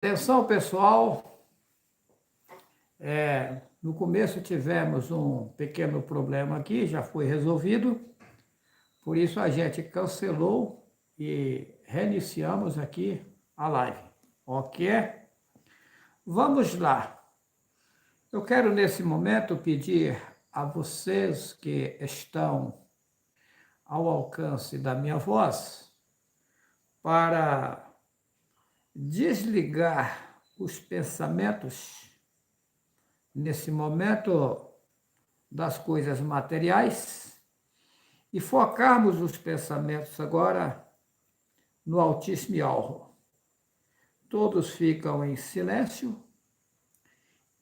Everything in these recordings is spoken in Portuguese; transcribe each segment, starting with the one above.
Atenção, pessoal. No começo tivemos um pequeno problema aqui, já foi resolvido. Por isso a gente cancelou e reiniciamos aqui a live. Ok? Vamos lá. Eu quero nesse momento pedir a vocês que estão ao alcance da minha voz para desligar os pensamentos nesse momento das coisas materiais e focarmos os pensamentos agora no Altíssimo Yalro. Todos ficam em silêncio,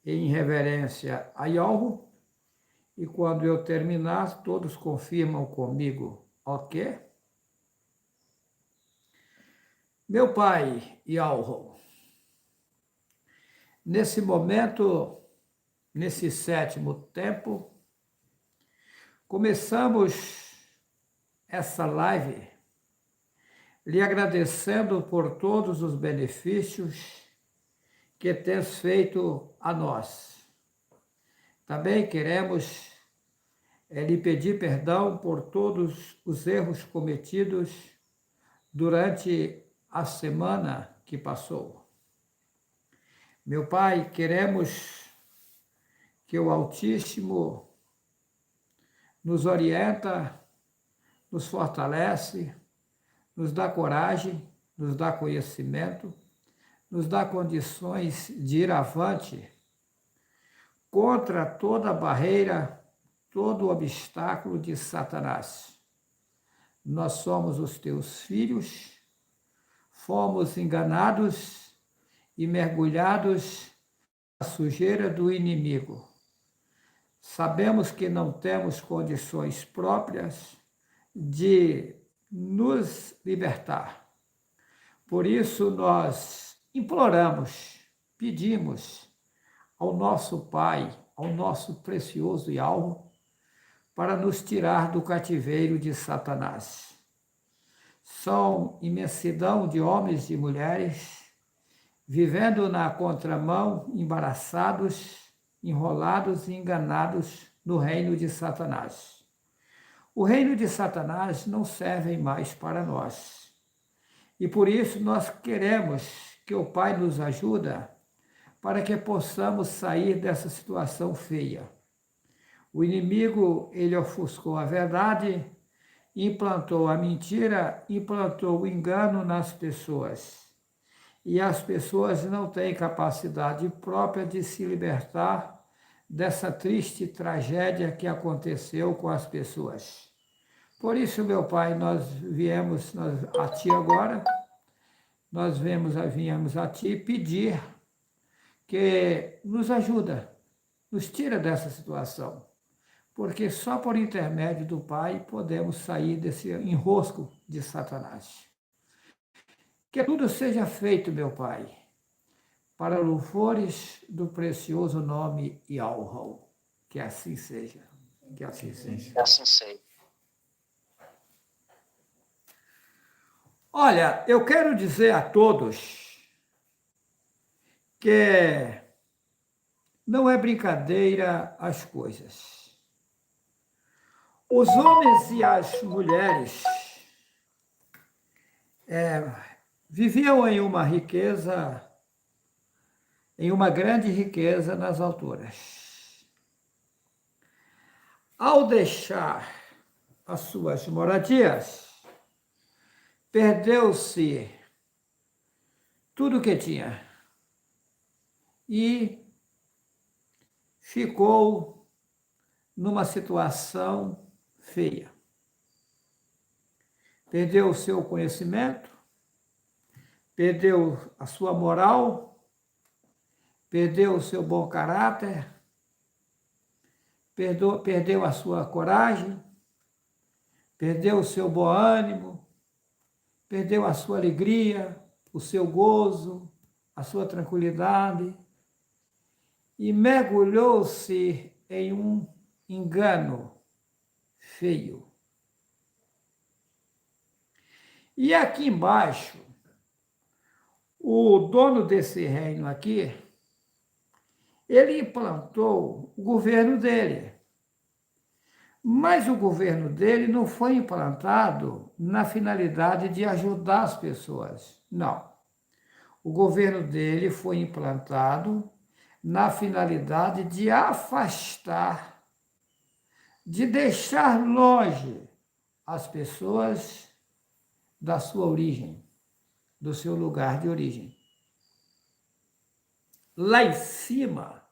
em reverência a Yalro, e quando eu terminar, todos confirmam comigo, ok? Meu Pai Yalro, nesse momento, nesse sétimo tempo, começamos essa live lhe agradecendo por todos os benefícios que tens feito a nós. Também queremos lhe pedir perdão por todos os erros cometidos durante a semana que passou. Meu Pai, queremos que o Altíssimo nos orienta, nos fortalece, nos dá coragem, nos dá conhecimento, nos dá condições de ir avante contra toda barreira, todo obstáculo de Satanás. Nós somos os teus filhos, fomos enganados e mergulhados na sujeira do inimigo. Sabemos que não temos condições próprias de nos libertar. Por isso nós imploramos, pedimos ao nosso Pai, ao nosso precioso Yalro, para nos tirar do cativeiro de Satanás. São imensidão de homens e mulheres vivendo na contramão, embaraçados, enrolados e enganados no reino de Satanás. O reino de Satanás não serve mais para nós. E por isso nós queremos que o Pai nos ajude para que possamos sair dessa situação feia. O inimigo, ele ofuscou a verdade, implantou a mentira, implantou o engano nas pessoas. E as pessoas não têm capacidade própria de se libertar dessa triste tragédia que aconteceu com as pessoas. Por isso, meu Pai, nós viemos a Ti agora, viemos a Ti pedir que nos ajuda, nos tira dessa situação, porque só por intermédio do Pai podemos sair desse enrosco de Satanás. Que tudo seja feito, meu Pai, para louvores do precioso nome Yalro. Que assim seja. Que assim seja. Que assim seja. Olha, eu quero dizer a todos que não é brincadeira as coisas. Os homens e as mulheres viviam em uma riqueza, em uma grande riqueza nas alturas. Ao deixar as suas moradias, perdeu-se tudo o que tinha e ficou numa situação feia. Perdeu o seu conhecimento, perdeu a sua moral, perdeu o seu bom caráter, perdeu a sua coragem, perdeu o seu bom ânimo, perdeu a sua alegria, o seu gozo, a sua tranquilidade e mergulhou-se em um engano feio. E aqui embaixo, O dono desse reino aqui, ele implantou o governo dele. Mas o governo dele não foi implantado na finalidade de ajudar as pessoas. Não. O governo dele foi implantado na finalidade de afastar, de deixar longe as pessoas da sua origem, do seu lugar de origem. Lá em cima,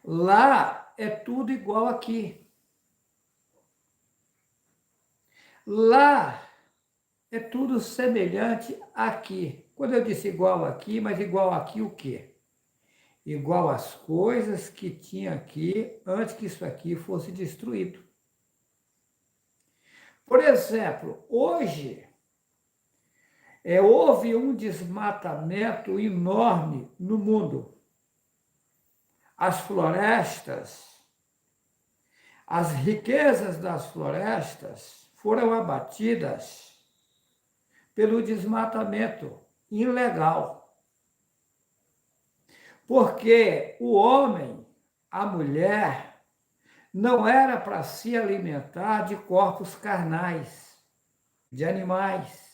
lá é tudo igual aqui. Lá é tudo semelhante aqui. Quando eu disse igual aqui, mas igual aqui o quê? Igual às coisas que tinha aqui antes que isso aqui fosse destruído. Por exemplo, hoje houve um desmatamento enorme no mundo. As florestas, as riquezas das florestas foram abatidas pelo desmatamento ilegal. Porque o homem, a mulher, não era para se alimentar de corpos carnais, de animais.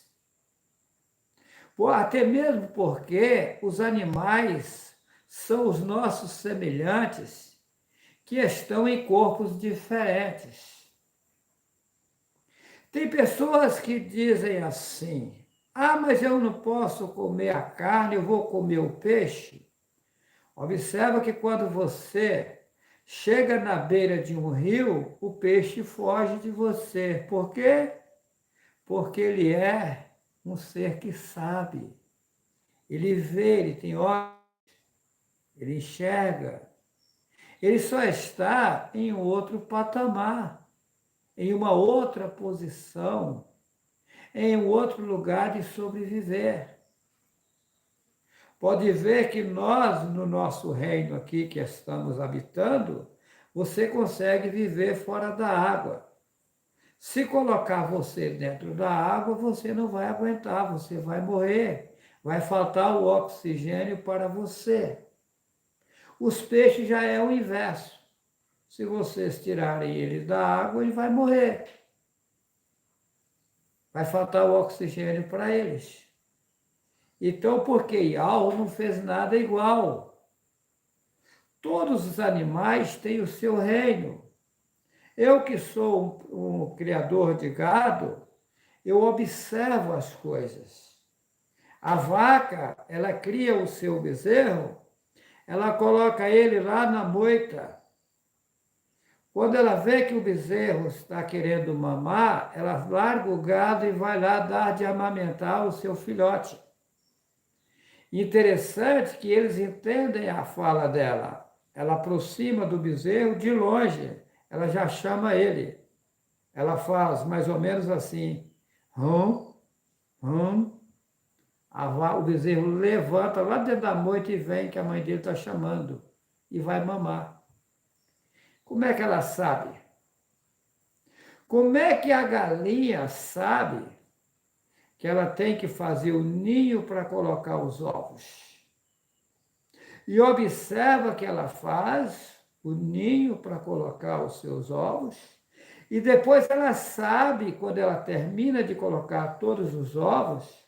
Até mesmo porque os animais são os nossos semelhantes que estão em corpos diferentes. Tem pessoas que dizem assim: ah, mas eu não posso comer a carne, eu vou comer o peixe. Observa que quando você chega na beira de um rio, o peixe foge de você. Por quê? Porque ele é um ser que sabe. Ele vê, ele tem olhos, ele enxerga. Ele só está em um outro patamar, em uma outra posição, em um outro lugar de sobreviver. Pode ver que nós, no nosso reino aqui que estamos habitando, você consegue viver fora da água. Se colocar você dentro da água, você não vai aguentar, você vai morrer. Vai faltar o oxigênio para você. Os peixes já é o inverso. Se vocês tirarem eles da água, ele vai morrer. Vai faltar o oxigênio para eles. Então, porque Yahweh não fez nada igual. Todos os animais têm o seu reino. Eu que sou um criador de gado, eu observo as coisas. A vaca, ela cria o seu bezerro, ela coloca ele lá na moita. Quando ela vê que o bezerro está querendo mamar, ela larga o gado e vai lá dar de amamentar o seu filhote. Interessante que eles entendem a fala dela. Ela aproxima do bezerro de longe, ela já chama ele. Ela faz mais ou menos assim, hum, hum. O bezerro levanta lá dentro da moita e vem que a mãe dele está chamando e vai mamar. Como é que ela sabe? Como é que a galinha sabe que ela tem que fazer o ninho para colocar os ovos? E observa que ela faz o ninho para colocar os seus ovos, e depois ela sabe, quando ela termina de colocar todos os ovos,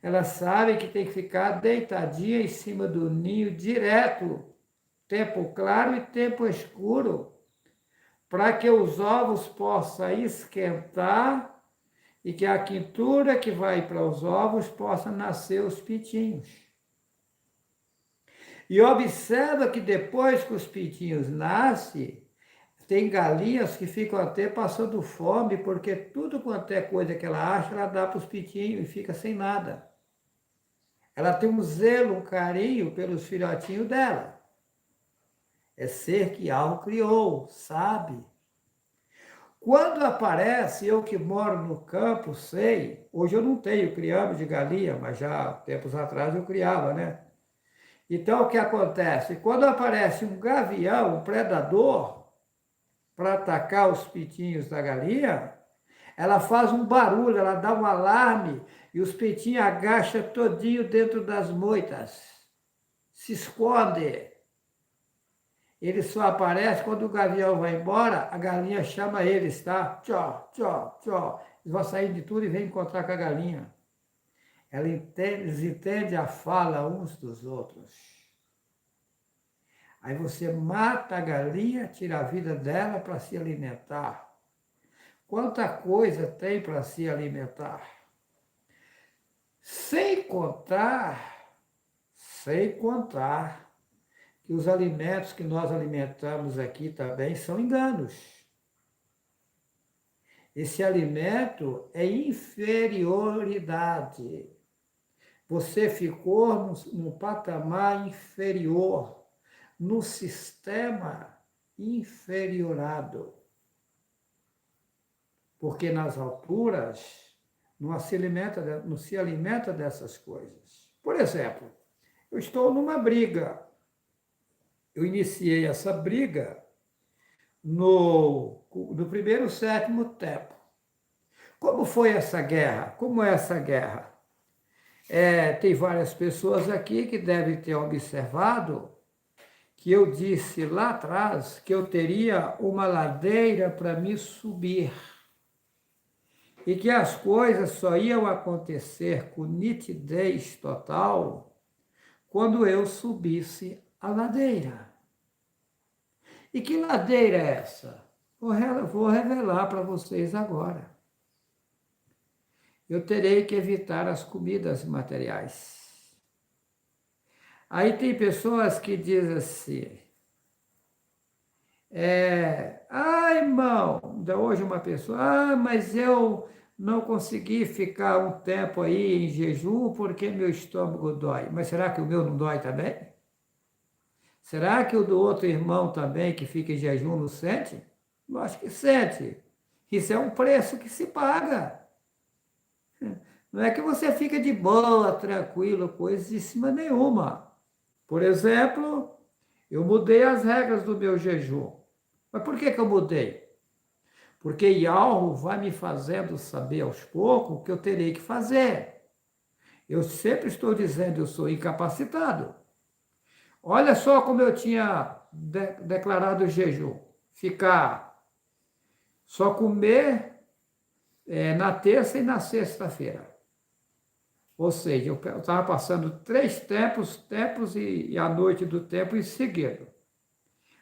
ela sabe que tem que ficar deitadinha em cima do ninho direto, tempo claro e tempo escuro, para que os ovos possam esquentar e que a quintura que vai para os ovos possa nascer os pintinhos. E observa que depois que os pintinhos nascem, tem galinhas que ficam até passando fome, porque tudo quanto é coisa que ela acha, ela dá para os pintinhos e fica sem nada. Ela tem um zelo, um carinho pelos filhotinhos dela. É ser que algo criou, sabe? Quando aparece, eu que moro no campo, sei, hoje eu não tenho criando de galinha, mas já tempos atrás eu criava, né? Então o que acontece? Quando aparece um gavião, um predador, para atacar os pintinhos da galinha, Ela faz um barulho, ela dá um alarme e os peitinhos agacham todinho dentro das moitas. Se esconde. Ele só aparece quando o gavião vai embora, a galinha chama eles, tá? Tchó, tchó, tchó. Eles vão sair de tudo e vêm encontrar com a galinha. Eles entendem a fala uns dos outros. Aí você mata a galinha, tira a vida dela para se alimentar. Quanta coisa tem para se alimentar. Sem contar que os alimentos que nós alimentamos aqui também são enganos. Esse alimento é inferioridade. Você ficou no patamar inferior, no sistema inferiorado. Porque nas alturas não se alimenta dessas coisas. Por exemplo, eu estou numa briga. Eu iniciei essa briga no primeiro sétimo tempo. Como foi essa guerra? Como é essa guerra? Tem várias pessoas aqui que devem ter observado que eu disse lá atrás que eu teria uma ladeira para me subir e que as coisas só iam acontecer com nitidez total quando eu subisse a ladeira. E que ladeira é essa? Vou revelar para vocês agora. Eu terei que evitar as comidas materiais. Aí tem pessoas que dizem assim, irmão, ainda hoje uma pessoa, mas eu não consegui ficar um tempo aí em jejum porque meu estômago dói. Mas será que o meu não dói também? Será que o do outro irmão também que fica em jejum não sente? Eu acho que sente. Isso é um preço que se paga. Não é que você fica de boa, tranquilo, coisíssima nenhuma. Por exemplo, eu mudei as regras do meu jejum. Mas por que eu mudei? Porque Yahweh vai me fazendo saber aos poucos o que eu terei que fazer. Eu sempre estou dizendo, eu sou incapacitado. Olha só como eu tinha declarado o jejum. Ficar só comer na terça e na sexta-feira. Ou seja, eu estava passando 3 tempos e a noite do tempo em seguida.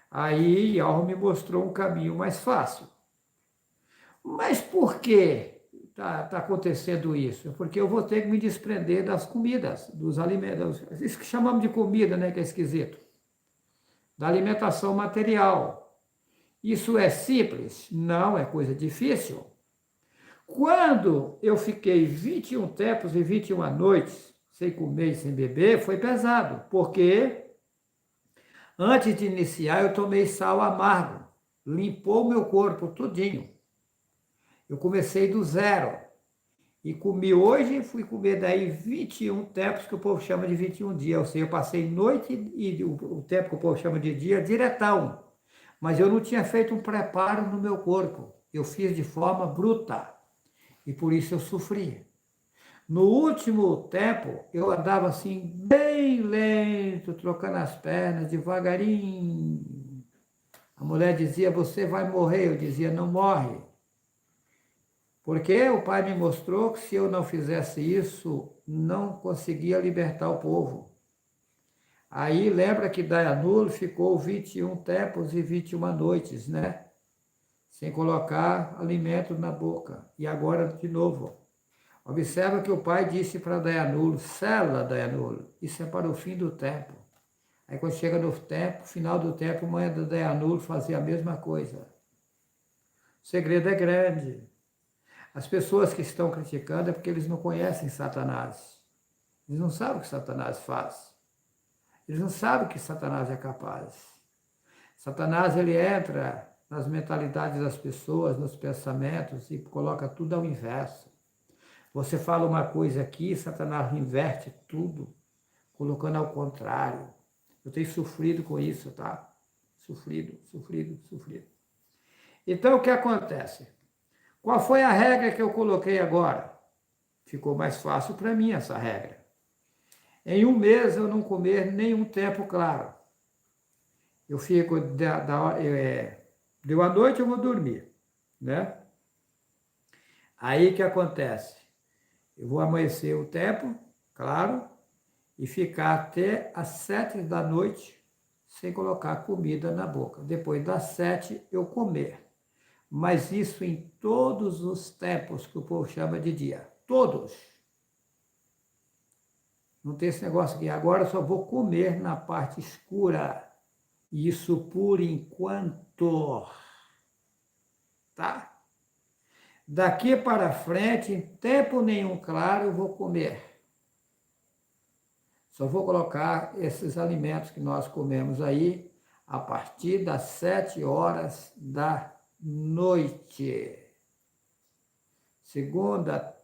Aí Yahweh me mostrou um caminho mais fácil. Mas por que está acontecendo isso? Porque eu vou ter que me desprender das comidas, dos alimentos, isso que chamamos de comida, né, que é esquisito, da alimentação material. Isso é simples? Não, é coisa difícil. Quando eu fiquei 21 tempos e 21 noites sem comer e sem beber, foi pesado, porque antes de iniciar eu tomei sal amargo, limpou o meu corpo tudinho. Eu comecei do zero e comi hoje, fui comer daí 21 tempos, que o povo chama de 21 dias. Ou seja, eu passei noite e o tempo que o povo chama de dia, diretão. Mas eu não tinha feito um preparo no meu corpo. Eu fiz de forma bruta e por isso eu sofri. No último tempo, eu andava assim, bem lento, trocando as pernas, devagarinho. A mulher dizia, você vai morrer. Eu dizia, não morre. Porque o pai me mostrou que se eu não fizesse isso, não conseguia libertar o povo. Aí lembra que Dayanul ficou 21 tempos e 21 noites, né? Sem colocar alimento na boca. E agora de novo. Observa que o pai disse para Dayanul, sela Dayanul, isso é para o fim do tempo. Aí quando chega no tempo, final do tempo, mãe da Dayanul fazia a mesma coisa. O segredo é grande. As pessoas que estão criticando é porque eles não conhecem Satanás. Eles não sabem o que Satanás faz. Eles não sabem o que Satanás é capaz. Satanás, ele entra nas mentalidades das pessoas, nos pensamentos e coloca tudo ao inverso. Você fala uma coisa aqui, Satanás inverte tudo, colocando ao contrário. Eu tenho sofrido com isso, tá? Sofrido. Então, o que acontece? Qual foi a regra que eu coloquei agora? Ficou mais fácil para mim essa regra. Em um mês eu não comer nenhum tempo claro. Eu fico, deu a noite eu vou dormir, né? Aí que acontece? Eu vou amanhecer o tempo, claro, e ficar até às 7 da noite sem colocar comida na boca. Depois das 7 eu comer. Mas isso em todos os tempos que o povo chama de dia. Todos. Não tem esse negócio aqui. Agora eu só vou comer na parte escura. Isso por enquanto. Tá? Daqui para frente, em tempo nenhum claro, eu vou comer. Só vou colocar esses alimentos que nós comemos aí a partir das 7 horas da noite. Segunda,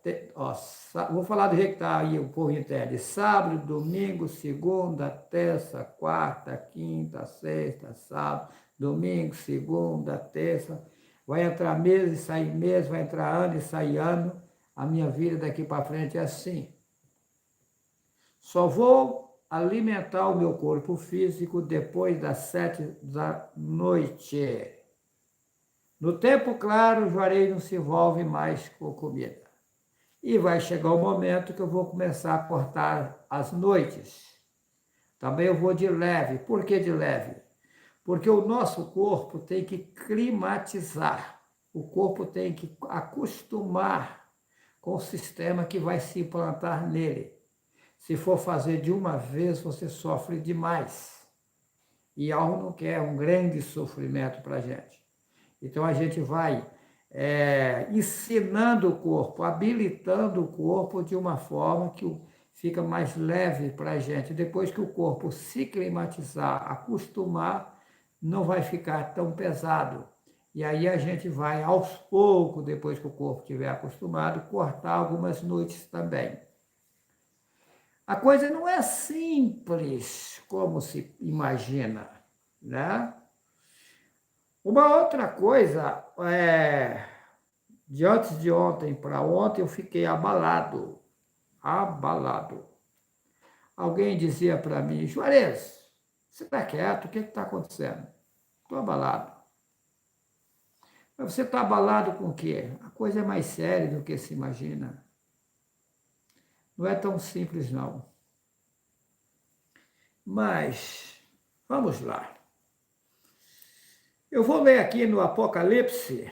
vou falar do jeito que está aí, o povo entende. Sábado, domingo, segunda, terça, quarta, quinta, sexta, sábado, domingo, segunda, terça. Vai entrar mês e sair mês, vai entrar ano e sair ano. A minha vida daqui para frente é assim. Só vou alimentar o meu corpo físico depois das 7 da noite. No tempo claro, o Juarez não se envolve mais com comida. E vai chegar o momento que eu vou começar a cortar as noites. Também eu vou de leve. Por que de leve? Porque o nosso corpo tem que climatizar. O corpo tem que acostumar com o sistema que vai se implantar nele. Se for fazer de uma vez, você sofre demais. E algo não quer um grande sofrimento para a gente. Então, a gente vai ensinando o corpo, habilitando o corpo de uma forma que fica mais leve para a gente. Depois que o corpo se climatizar, acostumar, não vai ficar tão pesado. E aí a gente vai, aos poucos, depois que o corpo estiver acostumado, cortar algumas noites também. A coisa não é simples como se imagina, né? Uma outra coisa, de antes de ontem para ontem eu fiquei abalado. Alguém dizia para mim, Juarez, você está quieto, o que está acontecendo? Estou abalado. Mas você está abalado com o quê? A coisa é mais séria do que se imagina. Não é tão simples, não. Mas, vamos lá. Eu vou ler aqui no Apocalipse,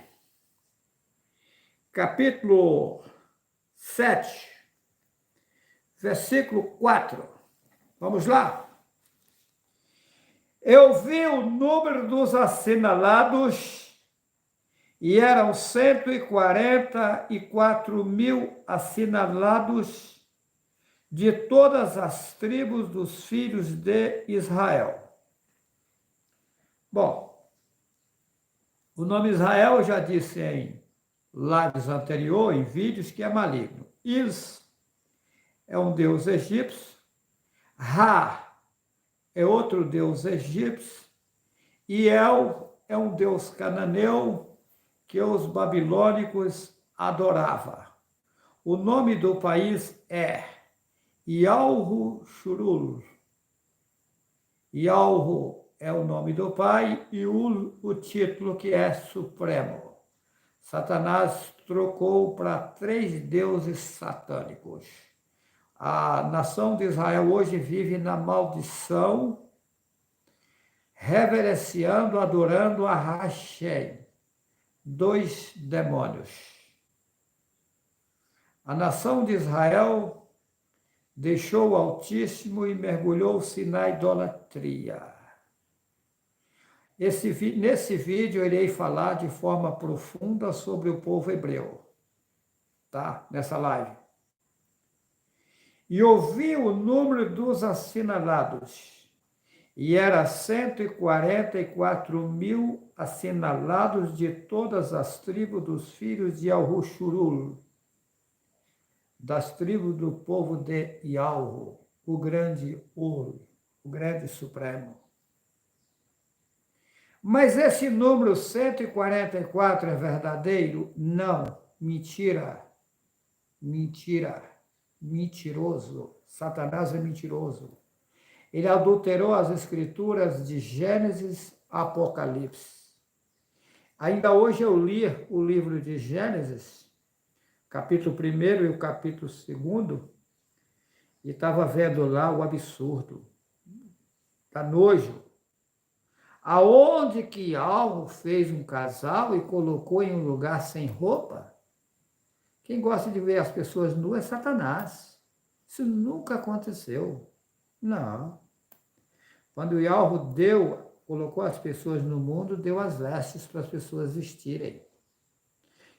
capítulo 7, versículo 4. Vamos lá? Eu vi o número dos assinalados e eram 144 mil assinalados de todas as tribos dos filhos de Israel. Bom, o nome Israel eu já disse em lives anteriores, em vídeos, que é maligno. Is é um deus egípcio, Ra é outro deus egípcio, e El é um deus cananeu que os babilônicos adoravam. O nome do país é Yalhu-Shurul. Yalhu é o nome do pai e o título que é supremo. Satanás trocou para 3 deuses satânicos. A nação de Israel hoje vive na maldição, reverenciando, adorando a Hashem, 2 demônios. A nação de Israel deixou o Altíssimo e mergulhou-se na idolatria. Nesse vídeo eu irei falar de forma profunda sobre o povo hebreu, tá? Nessa live. E ouvi o número dos assinalados, e era 144 mil assinalados de todas as tribos dos filhos de Yalhu-Shurul, das tribos do povo de Yalhu, o grande Ur, o grande Supremo. Mas esse número 144 é verdadeiro? Não. mentira, mentira, mentiroso. Satanás é mentiroso. Ele adulterou as escrituras de Gênesis a Apocalipse. Ainda hoje eu li o livro de Gênesis, capítulo 1 e o capítulo 2, e estava vendo lá o absurdo, da nojo. Aonde que Alvo fez um casal e colocou em um lugar sem roupa? Quem gosta de ver as pessoas nuas é Satanás. Isso nunca aconteceu. Não. Quando Yahweh colocou as pessoas no mundo, deu as vestes para as pessoas vestirem.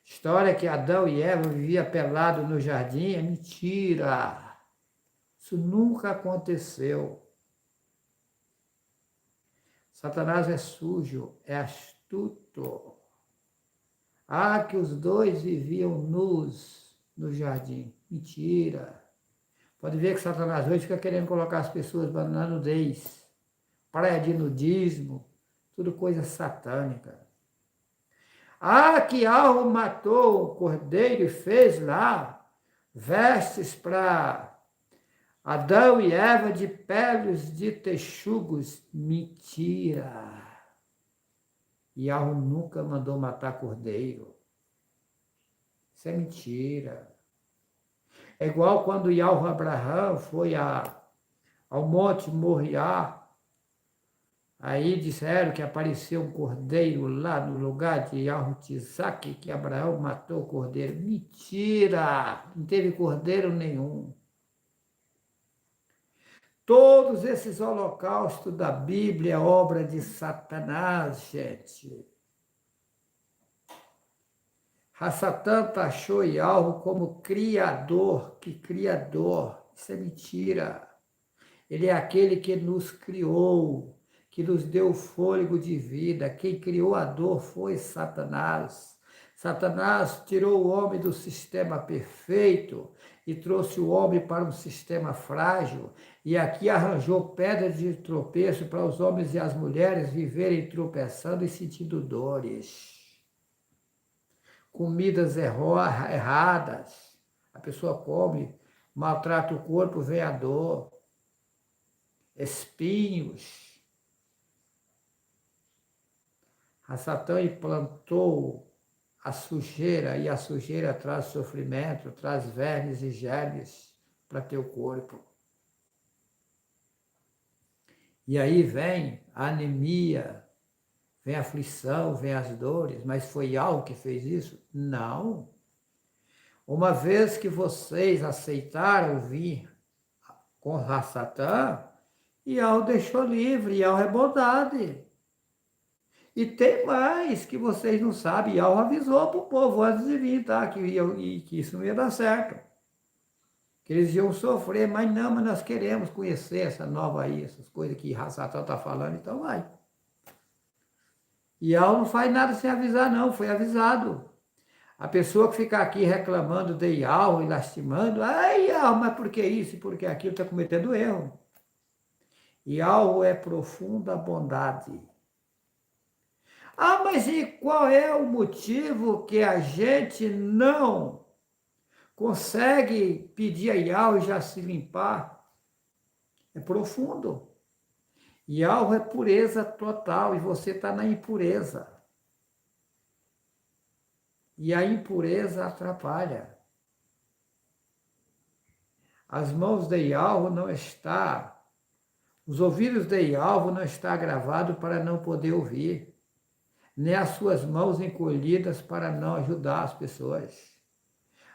História que Adão e Eva viviam pelados no jardim é mentira. Isso nunca aconteceu. Satanás é sujo, é astuto. Que os dois viviam nus no jardim. Mentira. Pode ver que Satanás hoje fica querendo colocar as pessoas na nudez. Praia de nudismo, tudo coisa satânica. Que Alvo matou o cordeiro e fez lá vestes para Adão e Eva de peles de texugos. Mentira. E Alvo nunca mandou matar cordeiro. Isso é mentira. É igual quando Yahweh Abraão foi ao Monte Moriá. Aí disseram que apareceu um cordeiro lá no lugar de Yahweh-Tissaque, que Abraão matou o cordeiro. Mentira! Não teve cordeiro nenhum. Todos esses holocaustos da Bíblia é obra de Satanás, gente. Satã taxou Yahweh como criador, que criador. Isso é mentira. Ele é aquele que nos criou, que nos deu fôlego de vida. Quem criou a dor foi Satanás. Satanás tirou o homem do sistema perfeito e trouxe o homem para um sistema frágil. E aqui arranjou pedras de tropeço para os homens e as mulheres viverem tropeçando e sentindo dores. Comidas erradas. A pessoa come, maltrata o corpo, vem a dor. Espinhos. A Satã implantou a sujeira, e a sujeira traz sofrimento, traz vermes e germes para teu corpo. E aí vem a anemia, vem a aflição, vem as dores, mas foi algo que fez isso? Não. Uma vez que vocês aceitaram vir com a Satã, Yahweh deixou livre, Yahweh é bondade. E tem mais que vocês não sabem. Yahweh avisou para o povo antes de vir, tá? Que isso não ia dar certo. Que eles iam sofrer, mas nós queremos conhecer essa nova aí, essas coisas que Satã está falando, então vai. E Yahweh não faz nada sem avisar, não, foi avisado. A pessoa que fica aqui reclamando de Yahweh e lastimando, Yahweh, mas por que isso e por que aquilo, está cometendo erro. Yahweh é profunda bondade. Mas e qual é o motivo que a gente não consegue pedir a Yahweh já se limpar? É profundo. Yahweh é pureza total e você está na impureza. E a impureza atrapalha. As mãos de Yahweh não estão, os ouvidos de Yahweh não estão gravados para não poder ouvir, nem as suas mãos encolhidas para não ajudar as pessoas.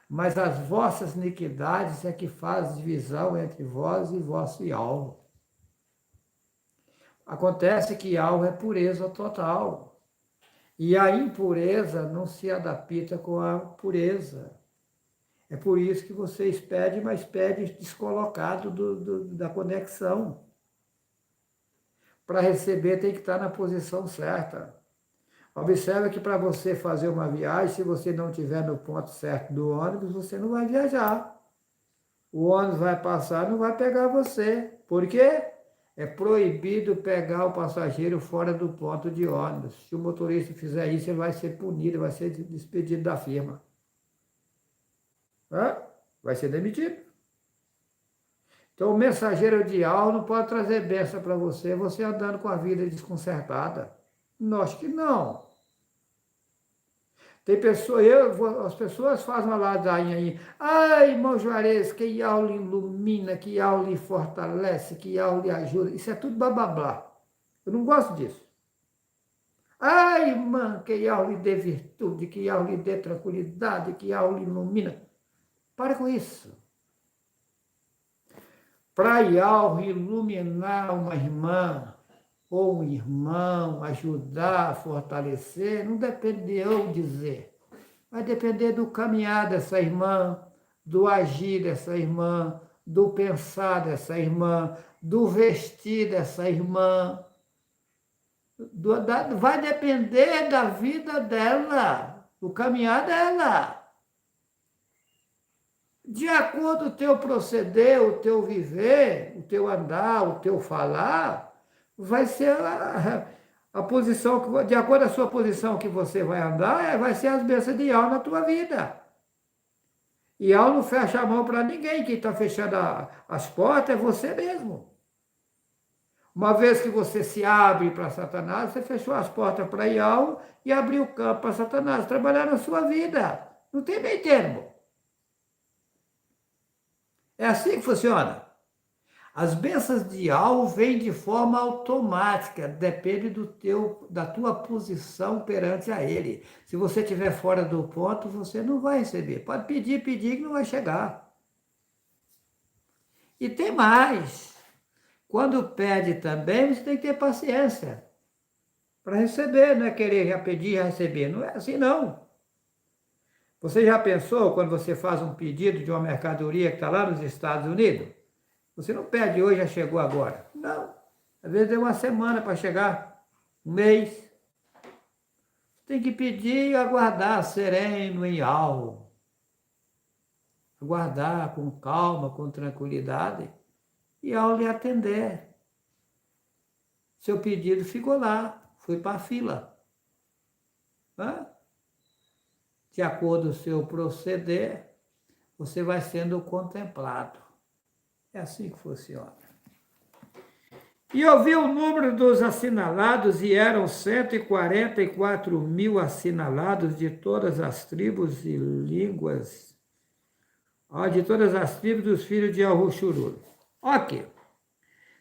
Mas as vossas iniquidades é que faz divisão entre vós e vosso Yahweh. Acontece que Yahweh é pureza total. E a impureza não se adapta com a pureza. É por isso que vocês pedem, mas pedem descolocado da conexão. Para receber tem que estar na posição certa. Observe que para você fazer uma viagem, se você não estiver no ponto certo do ônibus, você não vai viajar. O ônibus vai passar, não vai pegar você. Por quê? É proibido pegar o passageiro fora do ponto de ônibus. Se o motorista fizer isso, ele vai ser punido, vai ser despedido da firma. Hã? Vai ser demitido. Então, o mensageiro de Yahweh não pode trazer bênção para você, você andando com a vida desconcertada. Não, acho que não. Tem pessoas, as pessoas fazem uma ladainha aí. Ai, irmão Juarez, que Yahweh lhe ilumina, que Yahweh lhe fortalece, que Yahweh lhe ajuda. Isso é tudo blá blá blá. Eu não gosto disso. Ai, irmã, que Yahweh lhe dê virtude, que Yahweh lhe dê tranquilidade, que Yahweh lhe ilumina. Para com isso. Para Yahweh iluminar uma irmã ou um irmão, ajudar, fortalecer, não depende de eu dizer. Vai depender do caminhar dessa irmã, do agir dessa irmã, do pensar dessa irmã, do vestir dessa irmã. Vai depender da vida dela, do caminhar dela. De acordo com o teu proceder, o teu viver, o teu andar, o teu falar, vai ser a posição, de acordo com a sua posição que você vai andar, vai ser as bênçãos de Yahweh na tua vida. E Yahweh não fecha a mão para ninguém, quem está fechando as portas é você mesmo. Uma vez que você se abre para Satanás, você fechou as portas para Yahweh e abriu o campo para Satanás trabalhar na sua vida. Não tem meio termo. É assim que funciona. As bênçãos de Yahweh vêm de forma automática, depende da tua posição perante a Ele. Se você estiver fora do ponto, você não vai receber. Pode pedir que não vai chegar. E tem mais. Quando pede também, você tem que ter paciência para receber, não é querer já pedir e já receber. Não é assim, não. Você já pensou quando você faz um pedido de uma mercadoria que está lá nos Estados Unidos? Você não pede hoje, já chegou agora. Não. Às vezes deu uma semana para chegar, um mês. Tem que pedir e aguardar sereno em alma. Aguardar com calma, com tranquilidade. E ao lhe atender. Seu pedido ficou lá, foi para a fila. Hã? De acordo com o seu proceder, você vai sendo contemplado. É assim que funciona. E eu vi o número dos assinalados e eram 144 mil assinalados de todas as tribos e línguas, de todas as tribos dos filhos de Yahushurur. Ok.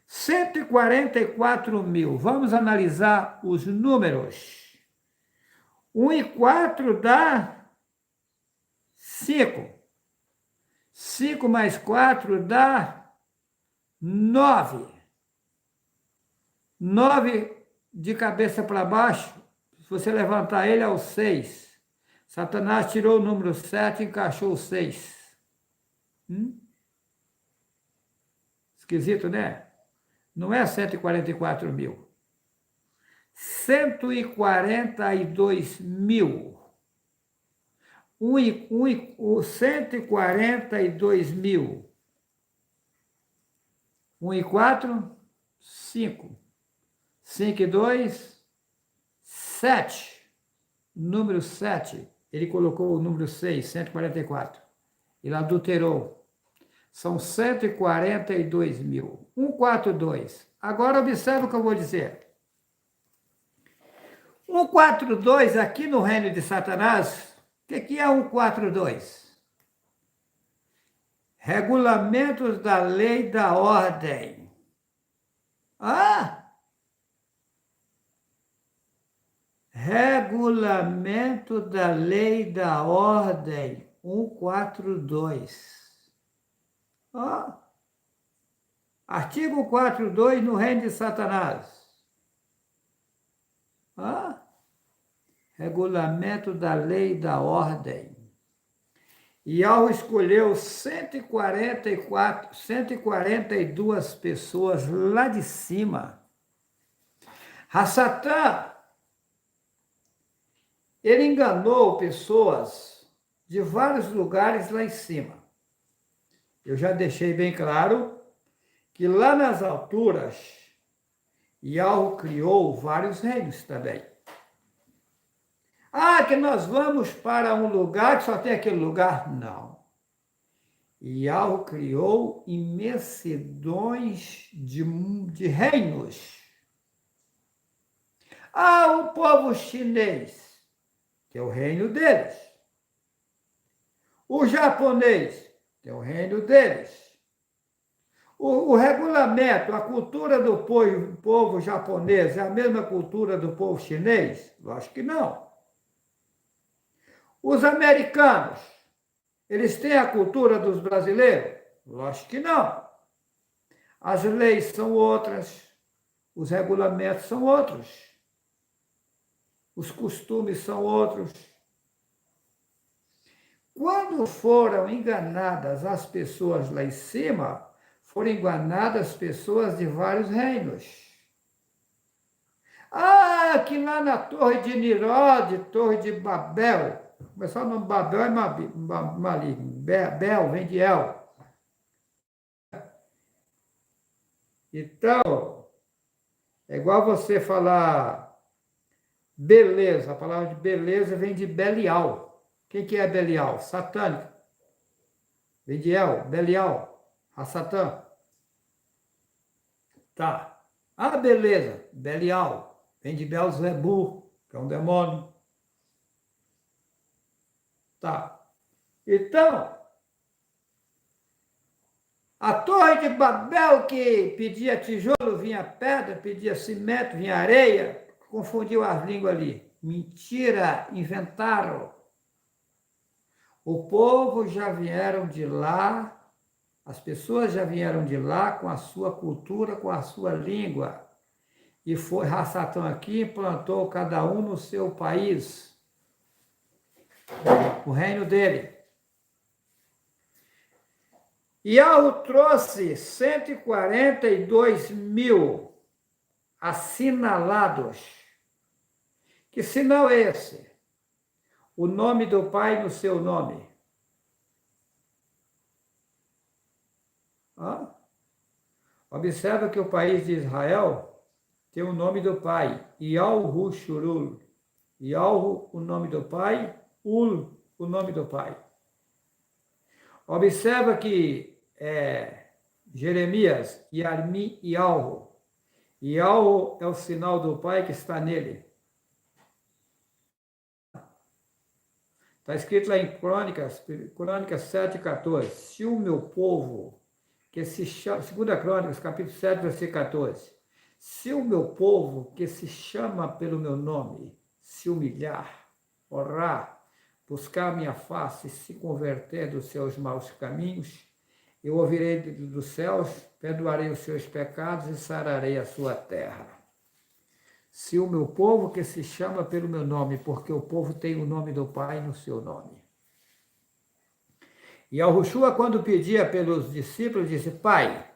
144 mil. Vamos analisar os números. 1 e 4 dá 5. 5 mais 4 dá 9. 9 de cabeça para baixo, se você levantar ele, é o 6. Satanás tirou o número 7 e encaixou o 6. Esquisito, né? Não é 144 mil. 142 mil. 142 mil. 1 e 4, 5. 5 e 2, 7. Número 7. Ele colocou o número 6, 144. Ele adulterou. São 142 mil. 142. Agora observe o que eu vou dizer. 142 aqui no reino de Satanás, o que é 142? Regulamentos da lei da ordem. Regulamento da lei da ordem. 142. Artigo 42 no reino de Satanás. Regulamento da lei da ordem. E ao escolheu 142 pessoas lá de cima. Satã, ele enganou pessoas de vários lugares lá em cima. Eu já deixei bem claro que lá nas alturas, Yahweh criou vários reinos também. Que nós vamos para um lugar que só tem aquele lugar? Não. Yahweh criou imensidões de reinos. O povo chinês, que é o reino deles. O japonês, que é o reino deles. O regulamento, a cultura do povo japonês é a mesma cultura do povo chinês? Lógico que não. Os americanos, eles têm a cultura dos brasileiros? Lógico que não. As leis são outras, os regulamentos são outros, os costumes são outros. Quando foram enganadas as pessoas lá em cima, foram enganadas pessoas de vários reinos. Que lá na Torre de Nirode, Torre de Babel, começar o nome Babel é maligno, Bel vem de El. Então, é igual você falar beleza, a palavra de beleza vem de Belial. Quem que é Belial? Satânico. Vem de El, Belial. A Satã. Tá. Beleza. Belial. Vem de Belzebu, que é um demônio. Tá. Então, a Torre de Babel que pedia tijolo, vinha pedra, pedia cimento, vinha areia, confundiu as línguas ali. Mentira, inventaram. O povo já vieram de lá. As pessoas já vieram de lá com a sua cultura, com a sua língua. E foi Satã aqui, implantou cada um no seu país, o reino dele. Yahweh trouxe 142 mil assinalados. Que sinal é esse? O nome do Pai no seu nome. Observa que o país de Israel tem o nome do pai, Yahweh Shurul. Yahweh, o nome do pai, Ul, o nome do pai. Observa que Jeremias, Yarmi, Yahweh. Yahweh é o sinal do pai que está nele. Está escrito lá em Crônicas 7,14. Se o meu povo, que se chama, 2 Crônicas, capítulo 7, versículo 14. Se o meu povo, que se chama pelo meu nome, se humilhar, orar, buscar minha face e se converter dos seus maus caminhos, eu ouvirei dos céus, perdoarei os seus pecados e sararei a sua terra. Se o meu povo, que se chama pelo meu nome, porque o povo tem o nome do Pai no seu nome. E Yahushua, quando pedia pelos discípulos, disse: Pai,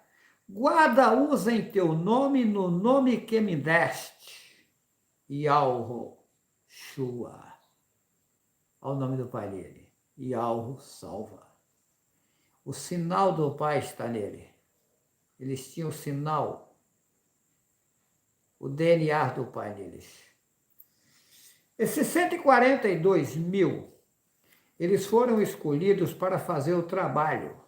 guarda-os em teu nome, no nome que me deste. Yahushua. Ao nome do Pai dele. Yahu salva. O sinal do Pai está nele. Eles tinham o sinal, o DNA do Pai deles. Esses 142 mil, eles foram escolhidos para fazer o trabalho.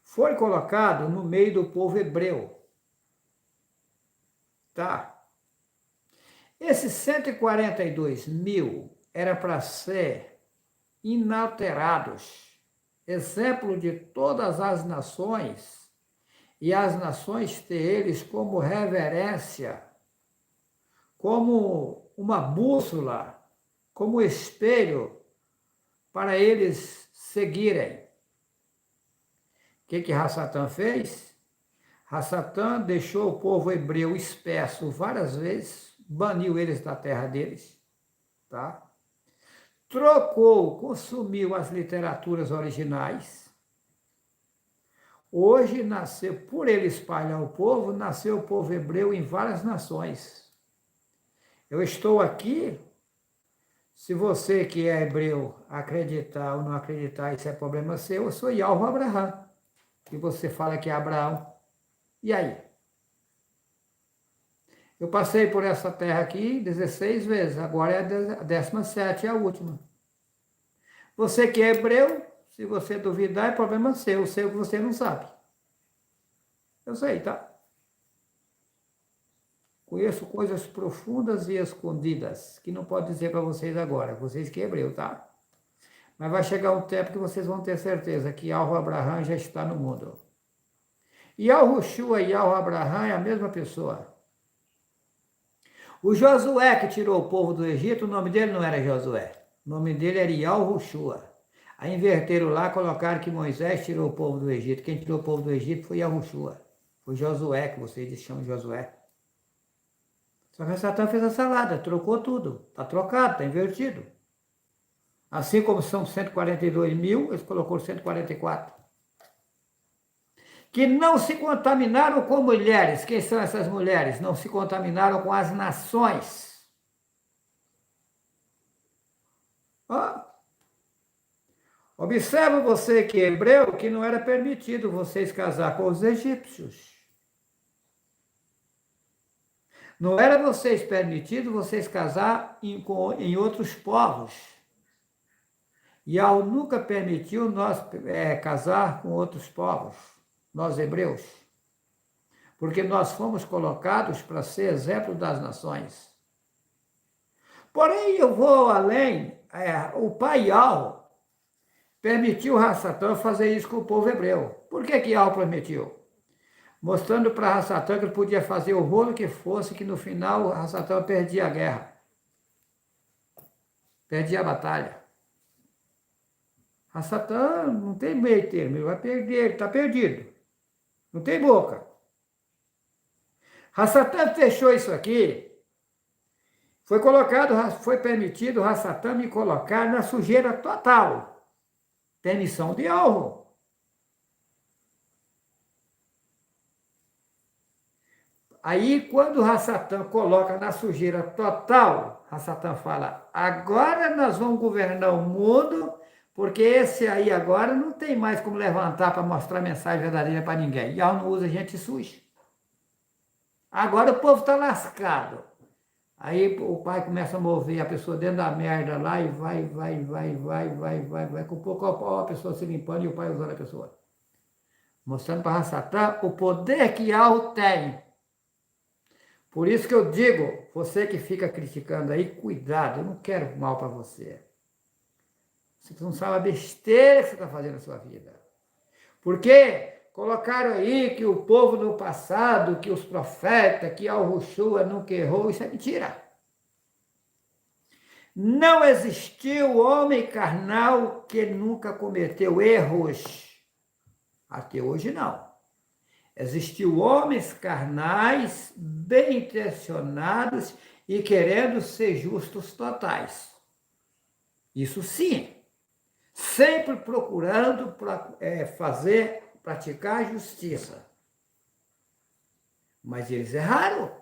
Foi colocado no meio do povo hebreu. Tá? Esses 142 mil era para ser inalterados, exemplo de todas as nações, e as nações ter eles como reverência, como uma bússola, como espelho para eles seguirem. O que Satã fez? Satã deixou o povo hebreu espécie várias vezes, baniu eles da terra deles, tá? Trocou, consumiu as literaturas originais. Hoje nasceu, por ele espalhar o povo, nasceu o povo hebreu em várias nações. Eu estou aqui, se você que é hebreu acreditar ou não acreditar, isso é problema seu, eu sou Yahweh Abraham. E você fala que é Abraão. E aí? Eu passei por essa terra aqui 16 vezes, agora é a 17ª, é a última. Você que é hebreu, Se você duvidar, é problema seu. Eu sei o que você não sabe. Eu sei, tá? Conheço coisas profundas e escondidas, que não pode dizer para vocês agora, vocês que é hebreu, tá? Mas vai chegar um tempo que vocês vão ter certeza que Yahweh Abraham já está no mundo. Yahushua e Yahweh Abraham é a mesma pessoa. O Josué que tirou o povo do Egito, o nome dele não era Josué. O nome dele era Yahushua. Aí inverteram lá, colocaram que Moisés tirou o povo do Egito. Quem tirou o povo do Egito foi Yahushua. Foi Josué, que vocês chamam de Josué. Só que Satã fez a salada, trocou tudo. Está trocado, está invertido. Assim como são 142 mil, eles colocou 144. Que não se contaminaram com mulheres. Quem são essas mulheres? Não se contaminaram com as nações. Ó. Observa você que é hebreu, que não era permitido vocês casar com os egípcios. Não era vocês permitido vocês casar em outros povos. Yahweh nunca permitiu nós casar com outros povos, nós hebreus. Porque nós fomos colocados para ser exemplo das nações. Porém, eu vou além, o pai Yahweh permitiu Rassatã fazer isso com o povo hebreu. Por que Yahweh permitiu? Mostrando para Rassatã que ele podia fazer o rolo que fosse, que no final Rassatã perdia a guerra. Perdia a batalha. Rassatã não tem meio termo, ele vai perder, ele está perdido. Não tem boca. Rassatã fechou isso aqui. Foi colocado, foi permitido Rassatã me colocar na sujeira total. Permissão de alvo. Aí, quando Rassatã coloca na sujeira total, Rassatã fala, agora nós vamos governar o mundo, porque esse aí agora não tem mais como levantar para mostrar mensagem verdadeira para ninguém. E não usa gente suja. Agora o povo está lascado. Aí o pai começa a mover a pessoa dentro da merda lá e vai. Com pouco a pessoa se limpando e o pai usando a pessoa. Mostrando para Rassatã o poder que Yahweh tem. Por isso que eu digo, você que fica criticando aí, cuidado, eu não quero mal para você. Você não sabe a besteira que você está fazendo na sua vida. Porque colocaram aí que o povo no passado, que os profetas, que Yahushua nunca errou, isso é mentira. Não existiu homem carnal que nunca cometeu erros. Até hoje não. Existiu homens carnais, bem intencionados e querendo ser justos totais. Isso sim. Sempre procurando praticar a justiça. Mas eles erraram.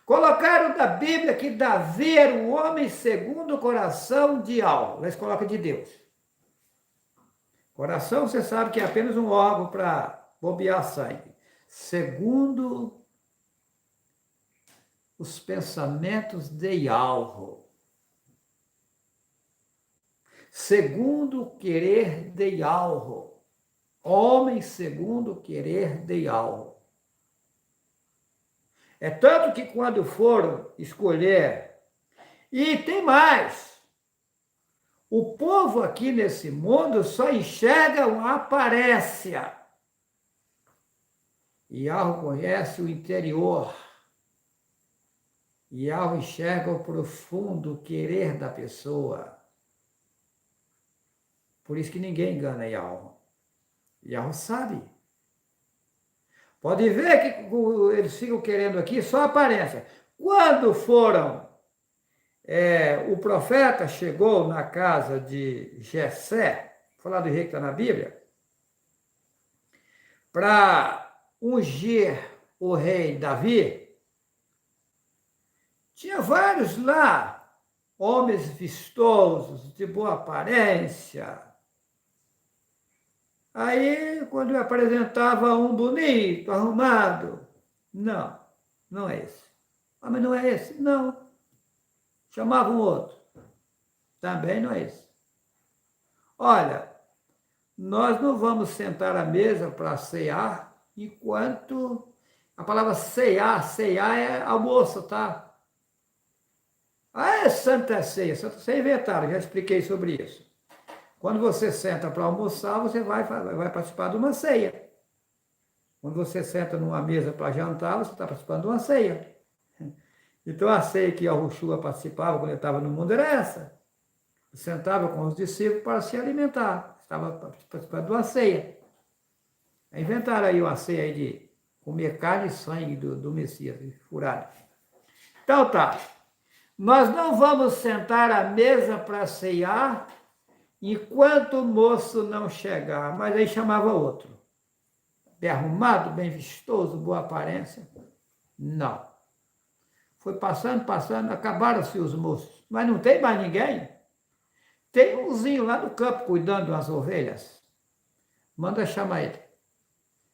Colocaram da Bíblia que Davi era o homem segundo o coração de Yahweh. Eles colocam de Deus. Coração, você sabe que é apenas um órgão para bombear sangue. Segundo os pensamentos de Yahweh. Segundo o querer de Yahweh. Homem segundo o querer de Yahweh. É tanto que quando foram escolher, e tem mais, o povo aqui nesse mundo só enxerga uma aparência. Yahweh conhece o interior. Yahweh enxerga o profundo querer da pessoa. Por isso que ninguém engana Yahweh. Yahweh sabe. Pode ver que eles ficam querendo aqui só a aparência. Quando foram, o profeta chegou na casa de Jessé, falar do rei que está na Bíblia, para ungir o rei Davi, tinha vários lá, homens vistosos, de boa aparência. Aí, quando eu apresentava um bonito, arrumado, não é esse. Ah, mas não é esse? Não. Chamava um outro. Também não é esse. olha, nós não vamos sentar à mesa para cear enquanto... A palavra cear é almoço, tá? Ah, é Santa Ceia. Santa Ceia inventaram, já expliquei sobre isso. Quando você senta para almoçar, você vai participar de uma ceia. Quando você senta numa mesa para jantar, você está participando de uma ceia. Então a ceia que Yahushua participava quando ele estava no mundo era essa. Ele sentava com os discípulos para se alimentar. Estava participando de uma ceia. Inventaram aí uma ceia aí de comer carne e sangue do Messias, furado. Então tá. Nós não vamos sentar à mesa para ceiar enquanto o moço não chegar. Mas aí chamava outro. Bem arrumado, bem vistoso, boa aparência. Não. Foi passando, acabaram-se os moços. Mas não tem mais ninguém. Tem umzinho lá no campo cuidando das ovelhas. Manda chamar ele.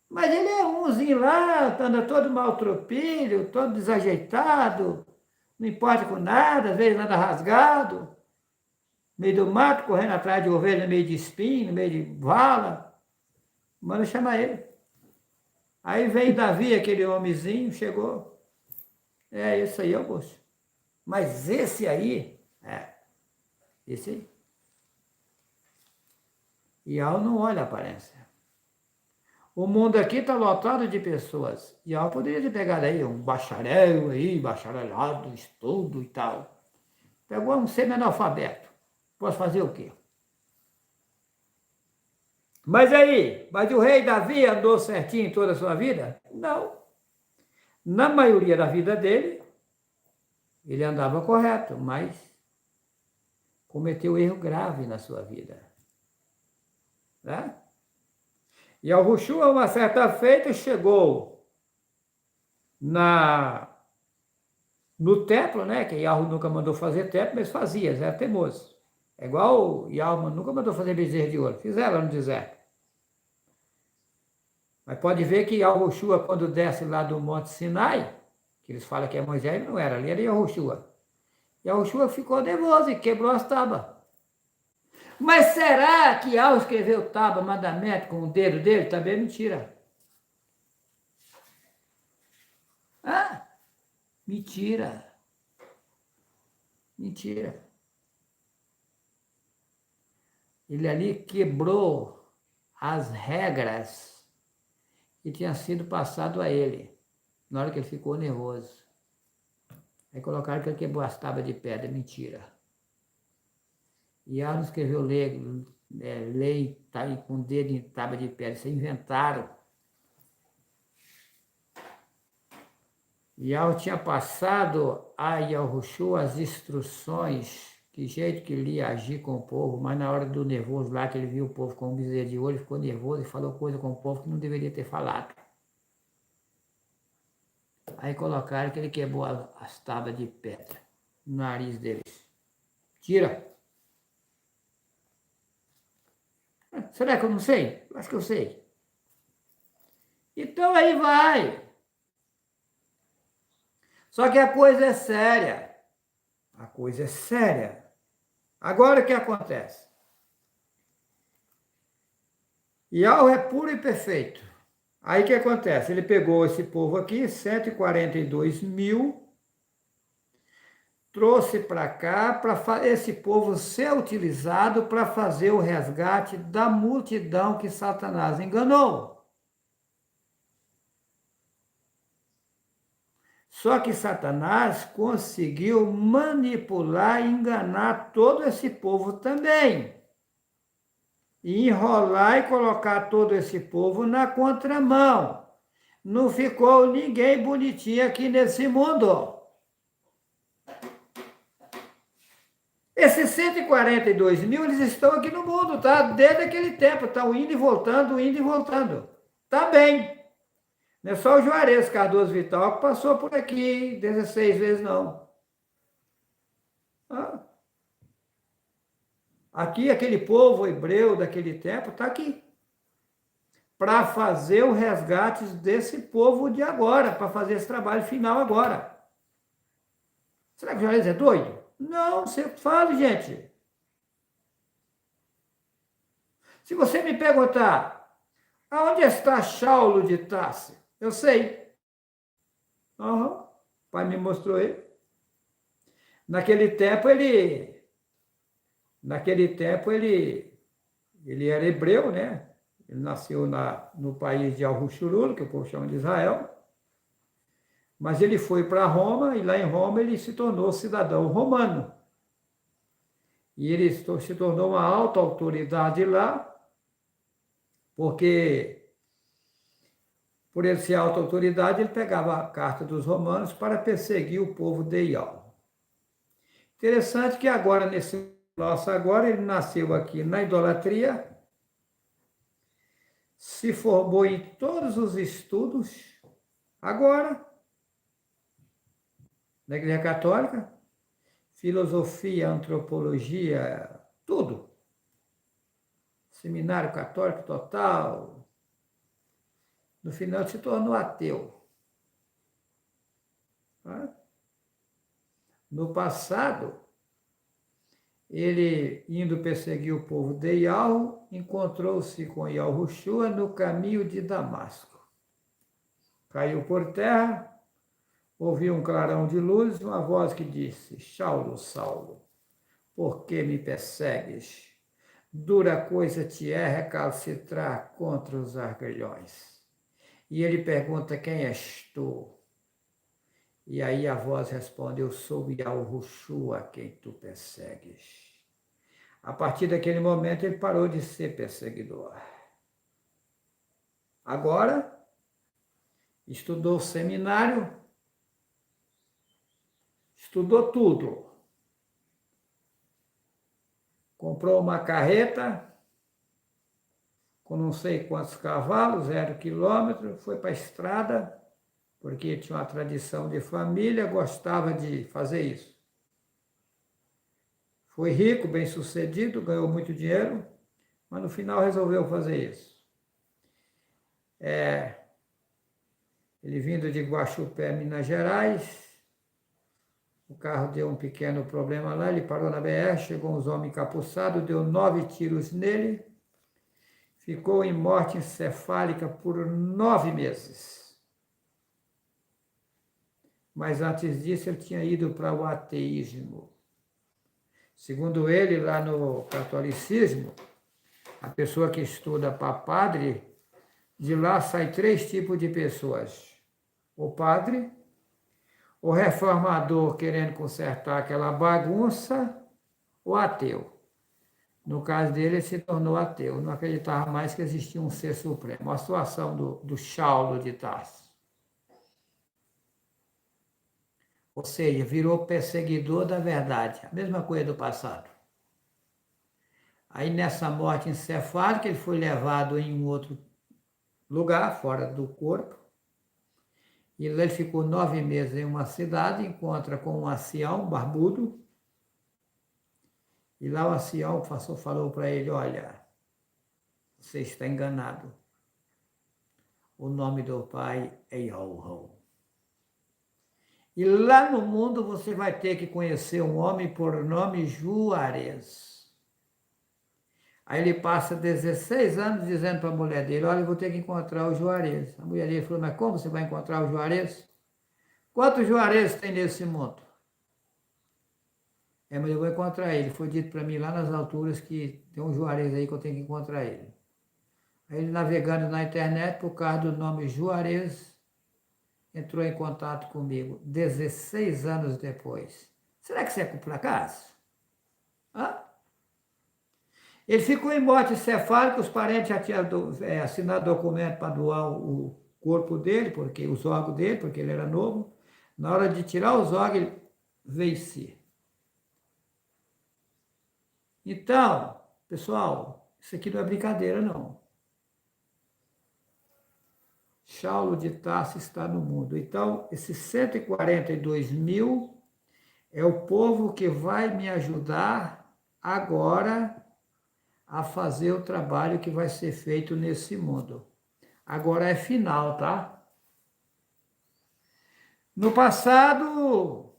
Mas ele é umzinho lá, anda todo maltropilho, todo desajeitado, não importa com nada, às vezes anda rasgado, no meio do mato, correndo atrás de ovelha, no meio de espinho, no meio de vala. Manda chamar ele. Aí veio Davi, aquele homenzinho, chegou. É, esse aí é o moço. Mas esse aí, esse aí. E Yahweh não olha a aparência. O mundo aqui está lotado de pessoas. E Yahweh poderia ter pegado aí um bacharel aí, bacharelado, estudo e tal. Pegou um semi-analfabeto. Posso fazer o quê? Mas o rei Davi andou certinho toda a sua vida? Não. Na maioria da vida dele, ele andava correto, mas cometeu erro grave na sua vida. Né? E Yahushua, uma certa feita, chegou no templo, né? Que Yahweh nunca mandou fazer templo, mas fazia, era teimoso. É igual o Yahweh nunca mandou fazer bezerro de ouro, fizeram no deserto. Mas pode ver que Yahushua, quando desce lá do Monte Sinai, que eles falam que é Moisés, não era, ali era Yahushua. Yahushua ficou nervoso e quebrou as tábuas. Mas será que ao escrever o tábua, mandamento, com o dedo dele, também é mentira? Ah, mentira. Mentira. Ele ali quebrou as regras que tinham sido passado a ele, na hora que ele ficou nervoso. Aí colocaram que ele quebrou as tábuas de pedra, mentira. E ela não escreveu lei tá, com o dedo em tábua de pedra, isso inventaram. E ela tinha passado a Yahushua as instruções, que jeito que ele ia agir com o povo, mas na hora do nervoso lá, que ele viu o povo com um bezerro de ouro, ele ficou nervoso e falou coisa com o povo que não deveria ter falado. Aí colocaram que ele quebrou as tábuas de pedra no nariz deles. Tira! Será que eu não sei? Acho que eu sei. Então aí vai. Só que a coisa é séria. A coisa é séria. Agora o que acontece? Yahweh é puro e perfeito. Aí o que acontece? Ele pegou esse povo aqui, 142 mil, trouxe para cá, para esse povo ser utilizado para fazer o resgate da multidão que Satanás enganou. Só que Satanás conseguiu manipular e enganar todo esse povo também. E enrolar e colocar todo esse povo na contramão. Não ficou ninguém bonitinho aqui nesse mundo. Esses 142 mil, eles estão aqui no mundo, tá? Desde aquele tempo, estão indo e voltando, indo e voltando. Tá bem. Não é só o Juarez Cardoso Vital que passou por aqui 16 vezes, não. Ah. Aqui, aquele povo hebreu daquele tempo está aqui. Para fazer o resgate desse povo de agora, para fazer esse trabalho final agora. Será que o Juarez é doido? Não, você fala, gente. Se você me perguntar, aonde está Saulo de Tarso? Eu sei. Uhum. O pai me mostrou ele. Naquele tempo ele era hebreu, né? Ele nasceu no país de Al-Hushurul, que o povo chama de Israel. Mas ele foi para Roma e lá em Roma ele se tornou cidadão romano. E ele se tornou uma alta autoridade lá, porque por ele ser alta autoridade, ele pegava a carta dos romanos para perseguir o povo de Ial. Interessante que agora, ele nasceu aqui na idolatria, se formou em todos os estudos, agora, na Igreja Católica, filosofia, antropologia, tudo. Seminário católico total. No final se tornou ateu. No passado, ele, indo perseguir o povo de Ial, encontrou-se com Yahushua no caminho de Damasco. Caiu por terra, ouviu um clarão de luz, uma voz que disse: Saulo, Saulo, por que me persegues? Dura coisa te é recalcitrar contra os argrilhões. E ele pergunta: quem és tu? E aí a voz responde: eu sou Yahushua, a quem tu persegues. A partir daquele momento ele parou de ser perseguidor. Agora, estudou seminário, estudou tudo. Comprou uma carreta com não sei quantos cavalos, 0 quilômetro, foi para a estrada, porque tinha uma tradição de família, gostava de fazer isso. Foi rico, bem-sucedido, ganhou muito dinheiro, mas no final resolveu fazer isso. Ele vindo de Guaxupé, Minas Gerais, o carro deu um pequeno problema lá, ele parou na BR, chegou uns homens encapuçados, deu 9 tiros nele, ficou em morte encefálica por 9 meses. Mas antes disso ele tinha ido para o ateísmo. Segundo ele, lá no catolicismo, a pessoa que estuda para padre, de lá sai 3 tipos de pessoas. O padre, o reformador querendo consertar aquela bagunça, o ateu. No caso dele, ele se tornou ateu, não acreditava mais que existia um ser supremo. A situação do Saulo de Tarso. Ou seja, virou perseguidor da verdade, a mesma coisa do passado. Aí nessa morte encefálica, ele foi levado em um outro lugar, fora do corpo, e lá ele ficou 9 meses em uma cidade, encontra com um ancião barbudo, e lá o ancião falou para ele: olha, você está enganado. O nome do pai é Yahuwah. E lá no mundo você vai ter que conhecer um homem por nome Juarez. Aí ele passa 16 anos dizendo para a mulher dele: olha, eu vou ter que encontrar o Juarez. A mulher dele falou: mas como você vai encontrar o Juarez? Quantos Juarez tem nesse mundo? Mas eu vou encontrar ele. Foi dito para mim lá nas alturas que tem um Juarez aí que eu tenho que encontrar ele. Aí ele, navegando na internet, por causa do nome Juarez, entrou em contato comigo 16 anos depois. Será que isso é por acaso? Ele ficou em morte encefálica, os parentes já tinham assinado documento para doar o corpo dele, porque os órgãos dele, porque ele era novo. Na hora de tirar os órgãos, ele veio-se. Então, pessoal, isso aqui não é brincadeira, não. Saulo de Tarso está no mundo. Então, esses 142 mil é o povo que vai me ajudar agora a fazer o trabalho que vai ser feito nesse mundo. Agora é final, tá? No passado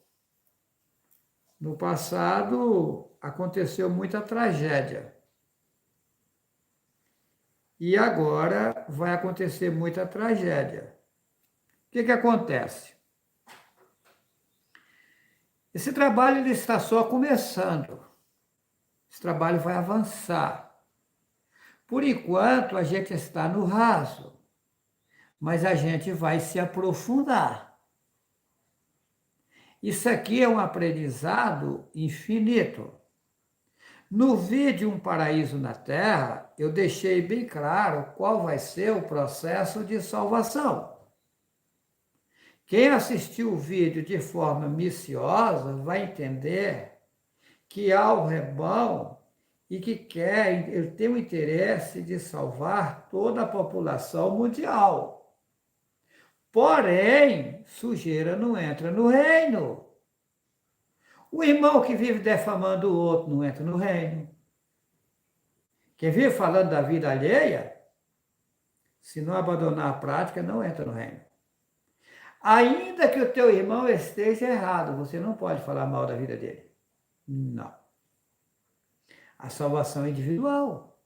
aconteceu muita tragédia. E agora vai acontecer muita tragédia. O que acontece? Esse trabalho ele está só começando. Esse trabalho vai avançar. Por enquanto, a gente está no raso, mas a gente vai se aprofundar. Isso aqui é um aprendizado infinito. No vídeo Um Paraíso na Terra, eu deixei bem claro qual vai ser o processo de salvação. Quem assistiu o vídeo de forma minuciosa vai entender que há o rebanho e que ele tem o interesse de salvar toda a população mundial. Porém, sujeira não entra no reino. O irmão que vive defamando o outro não entra no reino. Quem vive falando da vida alheia, se não abandonar a prática, não entra no reino. Ainda que o teu irmão esteja errado, você não pode falar mal da vida dele. Não. A salvação é individual.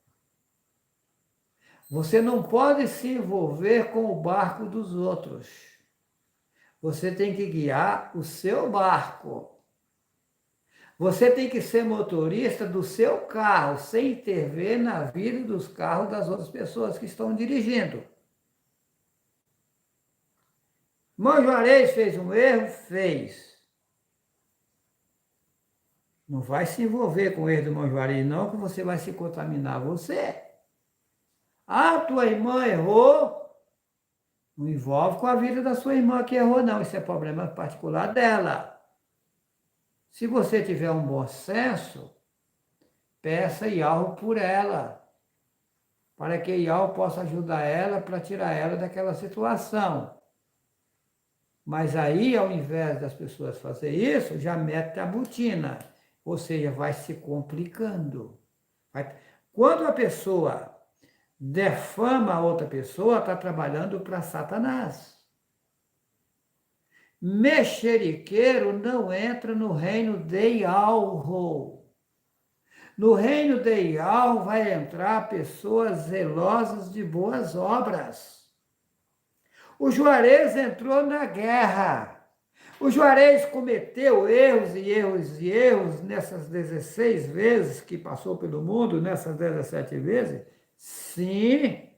Você não pode se envolver com o barco dos outros. Você tem que guiar o seu barco. Você tem que ser motorista do seu carro, sem intervir na vida dos carros das outras pessoas que estão dirigindo. Irmão Juarez fez um erro? Fez. Não vai se envolver com o erro do irmão Juarez, não, que você vai se contaminar você. Ah, tua irmã errou. Não envolve com a vida da sua irmã que errou, não. Isso é problema particular dela. Se você tiver um bom senso, peça Yahweh por ela, para que Yahweh possa ajudar ela para tirar ela daquela situação. Mas aí, ao invés das pessoas fazer isso, já mete a botina, ou seja, vai se complicando. Quando a pessoa defama a outra pessoa, está trabalhando para Satanás. Mexeriqueiro não entra no reino de Yahweh. No reino de Yahweh vai entrar pessoas zelosas de boas obras. O Juarez entrou na guerra. O Juarez cometeu erros e erros e erros nessas 16 vezes que passou pelo mundo, nessas 17 vezes. Sim,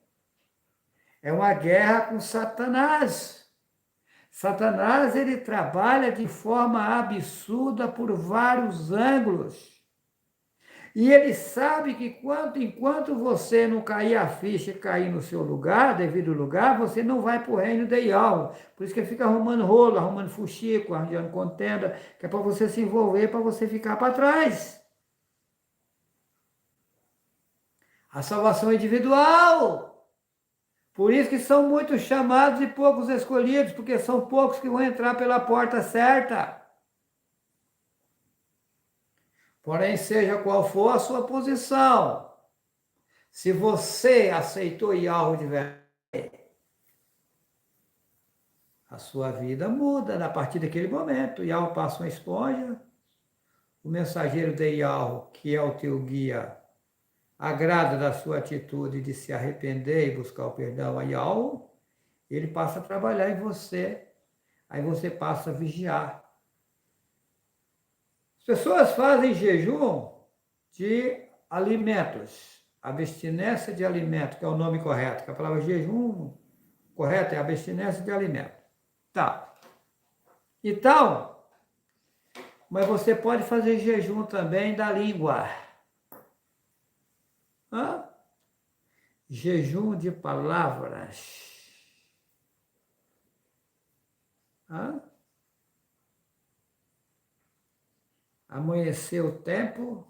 é uma guerra com Satanás. Satanás, ele trabalha de forma absurda por vários ângulos. E ele sabe que enquanto você não cair a ficha e cair no seu lugar, devido lugar, você não vai para o reino de Yahweh. Por isso que ele fica arrumando rolo, arrumando fuxico, arranjando contenda, que é para você se envolver, para você ficar para trás. A salvação é individual. Por isso que são muitos chamados e poucos escolhidos, porque são poucos que vão entrar pela porta certa. Porém, seja qual for a sua posição, se você aceitou Yahweh de verdade, a sua vida muda a partir daquele momento. Yahweh passa uma esponja, o mensageiro de Yahweh, que é o teu guia, agrada da sua atitude de se arrepender e buscar o perdão a Yahweh, ele passa a trabalhar em você, aí você passa a vigiar. As pessoas fazem jejum de alimentos, abstinência de alimento, que é o nome correto, que a palavra jejum correta é abstinência de alimento. Tá. Então, mas você pode fazer jejum também da língua. Hã? Jejum de palavras. Hã? Amanhecer o tempo,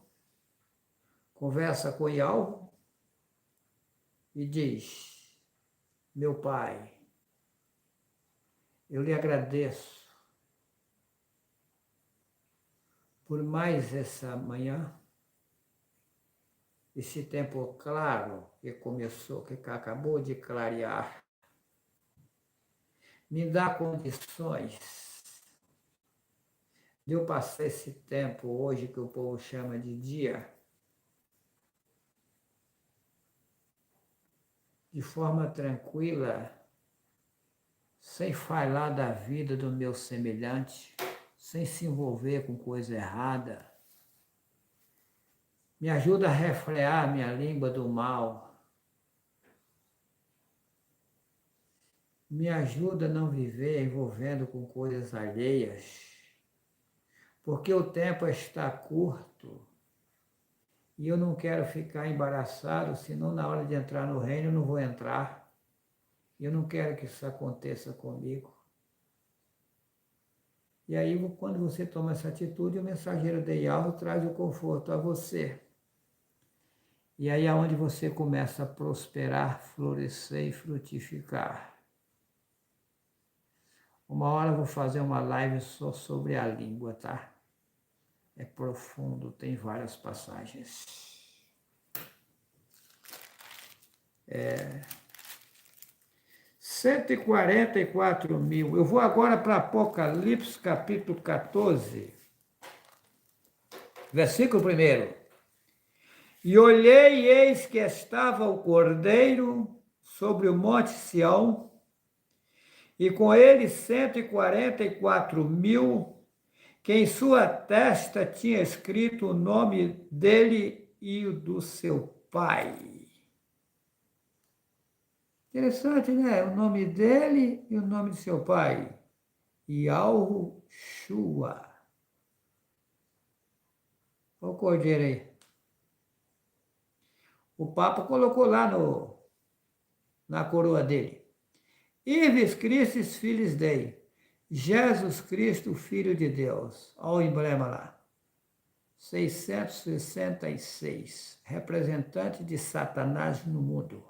conversa com Yahweh e diz: meu Pai, eu lhe agradeço por mais essa manhã, esse tempo claro que começou, que acabou de clarear. Me dá condições de eu passar esse tempo hoje que o povo chama de dia, de forma tranquila, sem falar da vida do meu semelhante, sem se envolver com coisa errada. Me ajuda a refrear minha língua do mal. Me ajuda a não viver envolvendo com coisas alheias, porque o tempo está curto e eu não quero ficar embaraçado, senão na hora de entrar no reino eu não vou entrar. Eu não quero que isso aconteça comigo. E aí, quando você toma essa atitude, o mensageiro de Yahweh traz o conforto a você. E aí é onde você começa a prosperar, florescer e frutificar. Uma hora eu vou fazer uma live só sobre a língua, tá? É profundo, tem várias passagens. 144 mil. Eu vou agora para Apocalipse, capítulo 14, versículo 1. E olhei, e eis que estava o Cordeiro sobre o monte Sião, e com ele 144 mil, que em sua testa tinha escrito o nome dele e o do seu pai. Interessante, né? O nome dele e o nome de seu pai. Yahushua. Olha o cordeiro aí. O Papa colocou lá na coroa dele. Ives Christus Filhos Dei. Jesus Cristo, Filho de Deus. Olha o emblema lá. 666. Representante de Satanás no mundo.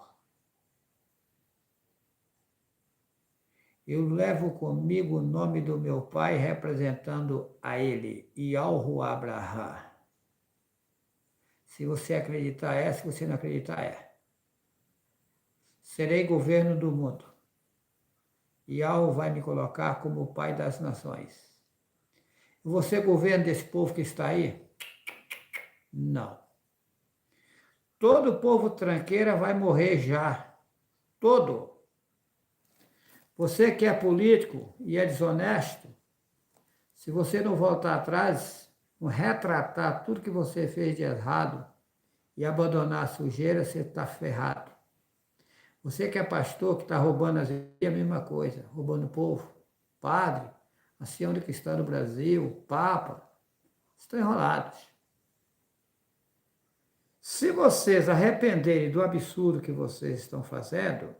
Eu levo comigo o nome do meu pai, representando a ele, Yahu Abraham. Se você acreditar é, se você não acreditar é. Serei governo do mundo. Yahu vai me colocar como o pai das nações. Você governo desse povo que está aí? Não. Todo o povo tranqueira vai morrer já. Todo. Você que é político e é desonesto, se você não voltar atrás, não retratar tudo que você fez de errado e abandonar a sujeira, você está ferrado. Você que é pastor, que está roubando as igrejas, é a mesma coisa, roubando o povo. Padre, assim onde que está no Brasil, Papa, estão enrolados. Se vocês arrependerem do absurdo que vocês estão fazendo,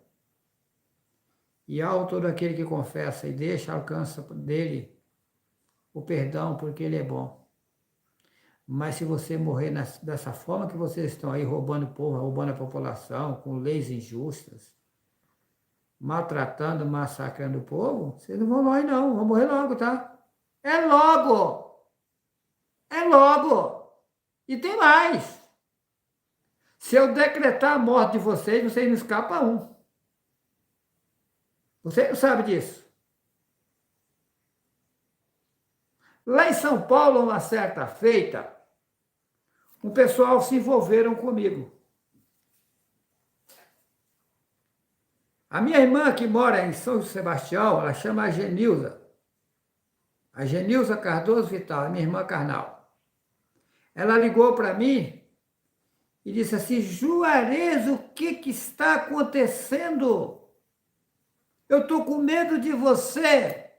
e ao todo aquele que confessa e deixa, alcança dele o perdão, porque ele é bom. Mas se você morrer dessa forma que vocês estão aí, roubando o povo, roubando a população, com leis injustas, maltratando, massacrando o povo, vocês não vão morrer não, vão morrer logo, tá? É logo! É logo! E tem mais! Se eu decretar a morte de vocês, vocês não escapam um. Você não sabe disso. Lá em São Paulo, uma certa feita, um pessoal se envolveram comigo. A minha irmã que mora em São Sebastião, ela chama a Genilza. A Genilza Cardoso Vital, a minha irmã carnal. Ela ligou para mim e disse assim, Juarez, o que está acontecendo? Eu estou com medo de você.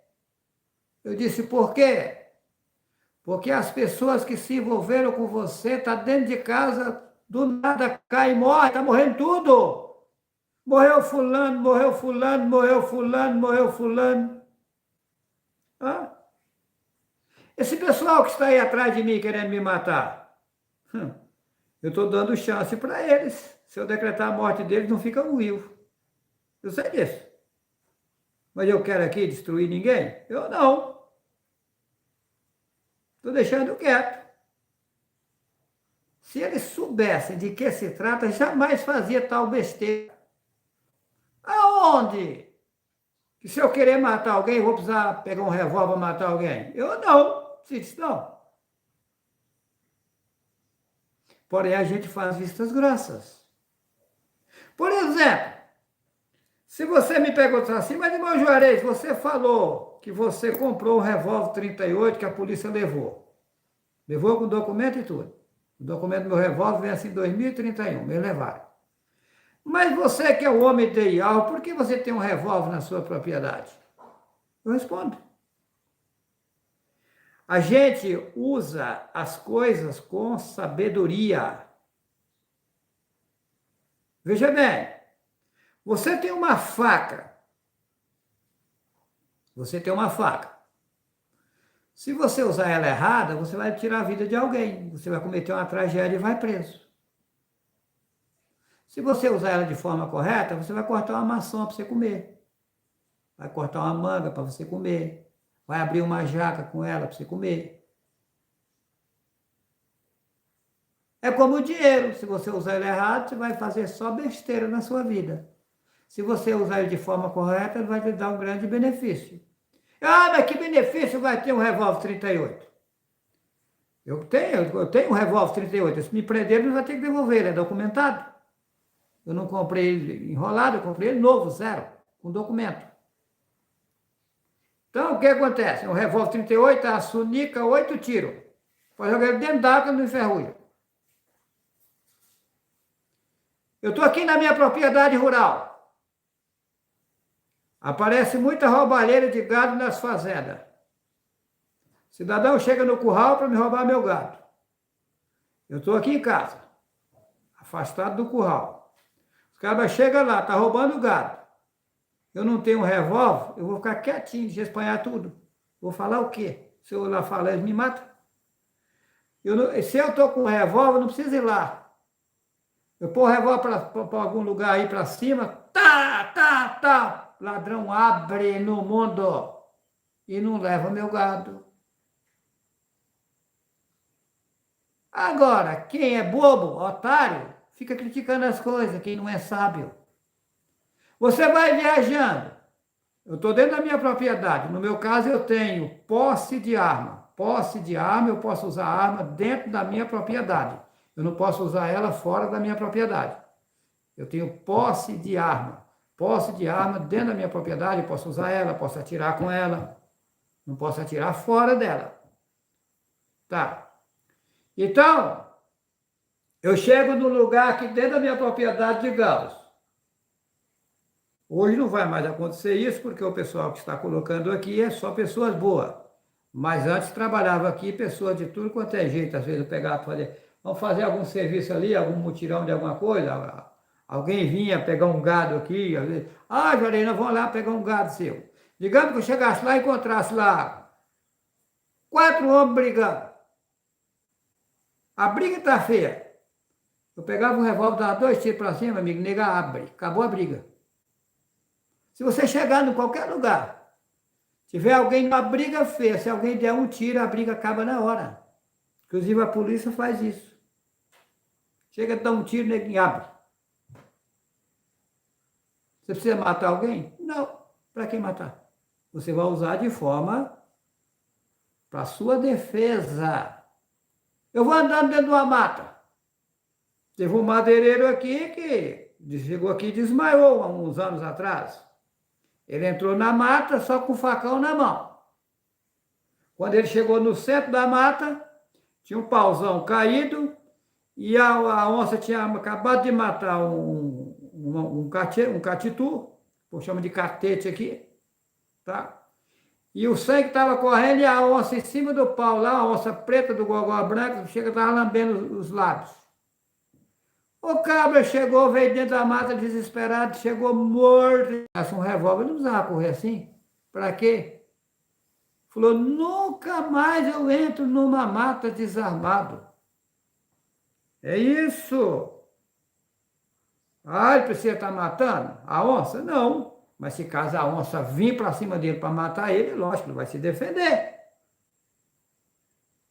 Eu disse, por quê? Porque as pessoas que se envolveram com você estão dentro de casa, do nada cai e morre, está morrendo tudo. Morreu fulano, morreu fulano, morreu fulano, morreu fulano. Hã? Esse pessoal que está aí atrás de mim querendo me matar, eu estou dando chance para eles. Se eu decretar a morte deles, não ficam vivos. Eu sei disso. Mas eu quero aqui destruir ninguém? Eu não. Estou deixando quieto. Se eles soubessem de que se trata, jamais fazia tal besteira. Aonde? Que se eu querer matar alguém, vou precisar pegar um revólver e matar alguém? Eu não. Se diz não. Porém, a gente faz vistas grossas. Por exemplo, Se você me perguntar assim, mas irmão Juarez, você falou que você comprou um revólver 38 que a polícia levou. Levou com documento e tudo. O documento do meu revólver vence em 2031, me levaram. Mas você que é o homem ideal, por que você tem um revólver na sua propriedade? Eu respondo. A gente usa as coisas com sabedoria. Veja bem, você tem uma faca. Você tem uma faca. Se você usar ela errada, você vai tirar a vida de alguém. Você vai cometer uma tragédia e vai preso. Se você usar ela de forma correta, você vai cortar uma maçã para você comer. Vai cortar uma manga para você comer. Vai abrir uma jaca com ela para você comer. É como o dinheiro. Se você usar ele errado, você vai fazer só besteira na sua vida. Se você usar ele de forma correta, ele vai te dar um grande benefício. Ah, mas que benefício vai ter um revólver 38? Eu tenho um revólver 38. Se me prender, ele vai ter que devolver. Ele é documentado. Eu não comprei ele enrolado, eu comprei ele novo, zero, com documento. Então, o que acontece? Um revólver 38, a sunica, 8 tiros. Pode jogar ele dentro d'água e não enferruja. Eu estou aqui na minha propriedade rural. Aparece muita roubalheira de gado nas fazendas. O cidadão chega no curral para me roubar meu gado. Eu estou aqui em casa, afastado do curral. Os caras chegam lá, tá roubando o gado. Eu não tenho um revólver, eu vou ficar quietinho, deixa espanhar tudo. Vou falar o quê? Se eu lá falar, eles me matam. Se eu estou com um revólver, não preciso ir lá. Eu pôr o revólver para algum lugar aí para cima, tá. Ladrão abre no mundo e não leva meu gado. Agora, quem é bobo, otário, fica criticando as coisas, quem não é sábio. Você vai viajando. Eu estou dentro da minha propriedade. No meu caso, eu tenho posse de arma. Posse de arma, eu posso usar a arma dentro da minha propriedade. Eu não posso usar ela fora da minha propriedade. Eu tenho posse de arma. Posse de arma dentro da minha propriedade, eu posso usar ela, posso atirar com ela. Não posso atirar fora dela. Tá. Então, eu chego num lugar aqui dentro da minha propriedade, digamos. Hoje não vai mais acontecer isso, porque o pessoal que está colocando aqui é só pessoas boas. Mas antes trabalhava aqui pessoas de tudo quanto é jeito. Às vezes eu pegava para fazer, vamos fazer algum serviço ali, algum mutirão de alguma coisa. Alguém vinha pegar um gado aqui, às vezes, Juarez, nós vamos lá pegar um gado seu. Digamos que eu chegasse lá e encontrasse lá 4 homens brigando. A briga está feia. Eu pegava um revólver, dava 2 tiros para cima, amigo, nega abre. Acabou a briga. Se você chegar em qualquer lugar, tiver alguém numa briga feia, se alguém der um tiro, a briga acaba na hora. Inclusive a polícia faz isso. Chega a dar um tiro, ninguém abre. Você precisa matar alguém? Não. Para que matar? Você vai usar de forma para sua defesa. Eu vou andando dentro de uma mata. Teve um madeireiro aqui que chegou aqui e desmaiou há uns anos atrás. Ele entrou na mata só com o facão na mão. Quando ele chegou no centro da mata, tinha um pauzão caído e a onça tinha acabado de matar um catitu, chama de catete aqui, tá? E o sangue estava correndo e a onça em cima do pau lá, a onça preta do gogó branco, chega, estava lambendo os lábios. O cabra chegou, veio dentro da mata desesperado, chegou morto. Um revólver, não precisava correr assim. Para quê? Falou, nunca mais eu entro numa mata desarmado. É isso. Ele precisa estar matando a onça? Não. Mas se caso a onça vir para cima dele para matar ele, lógico, ele vai se defender.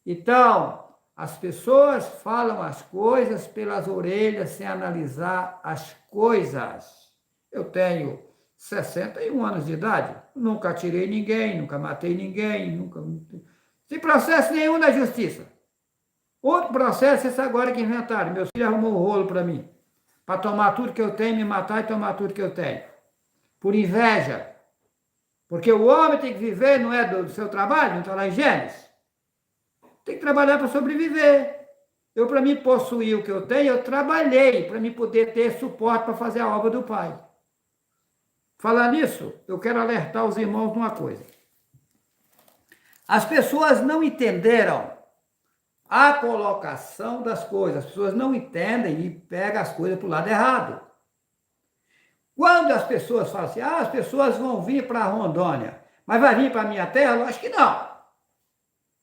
Então, as pessoas falam as coisas pelas orelhas sem analisar as coisas. Eu tenho 61 anos de idade, nunca atirei ninguém, nunca matei ninguém, nunca... Sem processo nenhum na justiça. Outro processo é esse agora que inventaram. Meu filho arrumou um rolo para mim, para tomar tudo que eu tenho, me matar e tomar tudo que eu tenho. por inveja. Porque o homem tem que viver, não é do seu trabalho, não está lá em Gênesis. Tem que trabalhar para sobreviver. Eu, para mim possuir o que eu tenho, eu trabalhei para me poder ter suporte para fazer a obra do Pai. Falar nisso, eu quero alertar os irmãos de uma coisa. As pessoas não entenderam a colocação das coisas. As pessoas não entendem e pegam as coisas para o lado errado. Quando as pessoas falam assim, as pessoas vão vir para Rondônia, mas vai vir para a minha terra? Lógico que não.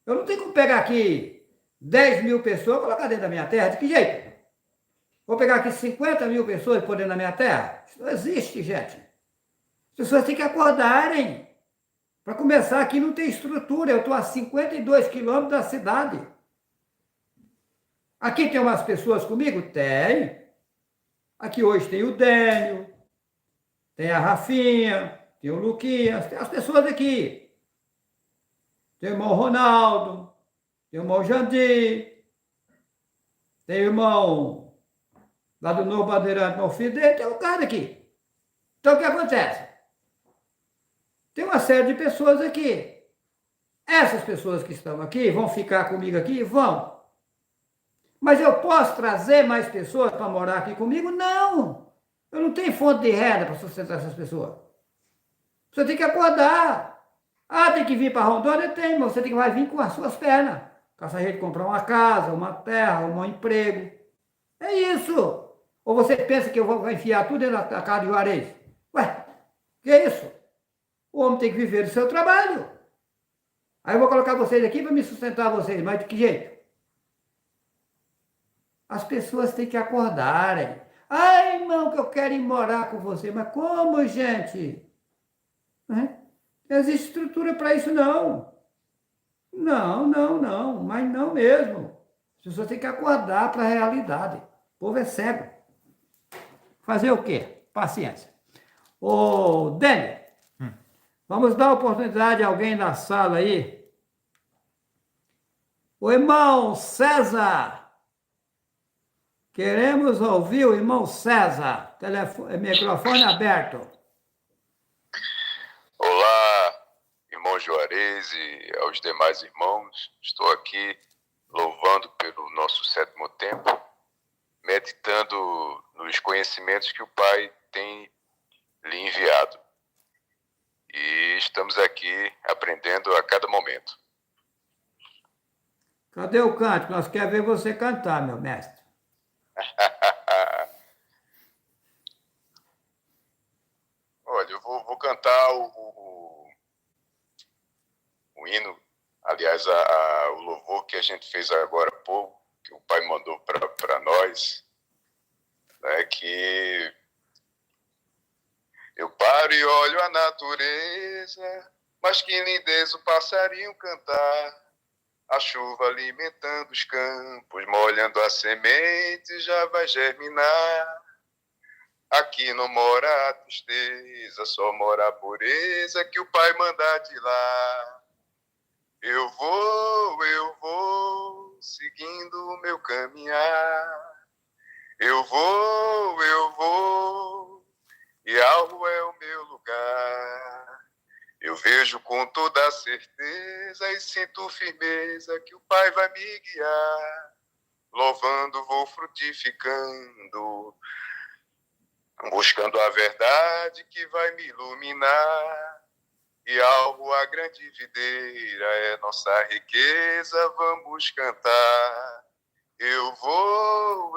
Eu não tenho como pegar aqui 10 mil pessoas e colocar dentro da minha terra. De que jeito? Vou pegar aqui 50 mil pessoas e pôr dentro da minha terra? Isso não existe, gente. As pessoas têm que acordarem. Para começar, aqui não tem estrutura. Eu estou a 52 quilômetros da cidade. Aqui tem umas pessoas comigo? Tem. Aqui hoje tem o Dênio, tem a Rafinha, tem o Luquinhas, tem as pessoas aqui. Tem o irmão Ronaldo, tem o irmão Jandir, tem o irmão lá do Novo Bandeirante, no filho dele, tem um cara aqui. Então o que acontece? Tem uma série de pessoas aqui. Essas pessoas que estão aqui vão ficar comigo aqui? Vão. Mas eu posso trazer mais pessoas para morar aqui comigo? Não! Eu não tenho fonte de renda para sustentar essas pessoas. Você tem que acordar. Tem que vir para Rondônia? Tem, mas você tem que vai vir com as suas pernas. Caso a gente comprar uma casa, uma terra, um emprego. É isso. Ou você pensa que eu vou enfiar tudo dentro da casa de Juarez? Ué, que é isso? O homem tem que viver do seu trabalho. Aí eu vou colocar vocês aqui para me sustentar vocês, mas de que jeito? As pessoas têm que acordarem. Irmão, que eu quero ir morar com você. Mas como, gente? Não existe estrutura para isso, não. Não. Mas não mesmo. As pessoas têm que acordar para a realidade. O povo é cego. Fazer o quê? Paciência. Ô, Dani, vamos dar oportunidade a alguém da sala aí. O irmão César. Queremos ouvir o irmão César. Microfone aberto. Olá, irmão Juarez e aos demais irmãos. Estou aqui louvando pelo nosso sétimo tempo, meditando nos conhecimentos que o Pai tem lhe enviado. E estamos aqui aprendendo a cada momento. Cadê o canto? Nós queremos ver você cantar, meu mestre. Olha, eu vou cantar o hino, aliás, o louvor que a gente fez agora há pouco, que o Pai mandou para nós, né, que eu paro e olho a natureza, mas que lindeza o passarinho cantar. A chuva alimentando os campos, molhando a semente, já vai germinar. Aqui não mora a tristeza, só mora a pureza que o Pai manda de lá. Eu vou, seguindo o meu caminhar. Eu vou, e algo é o meu lugar. Eu vejo com toda certeza e sinto firmeza que o Pai vai me guiar. Louvando, vou frutificando, buscando a verdade que vai me iluminar. E algo a grande videira é nossa riqueza, vamos cantar. Eu vou,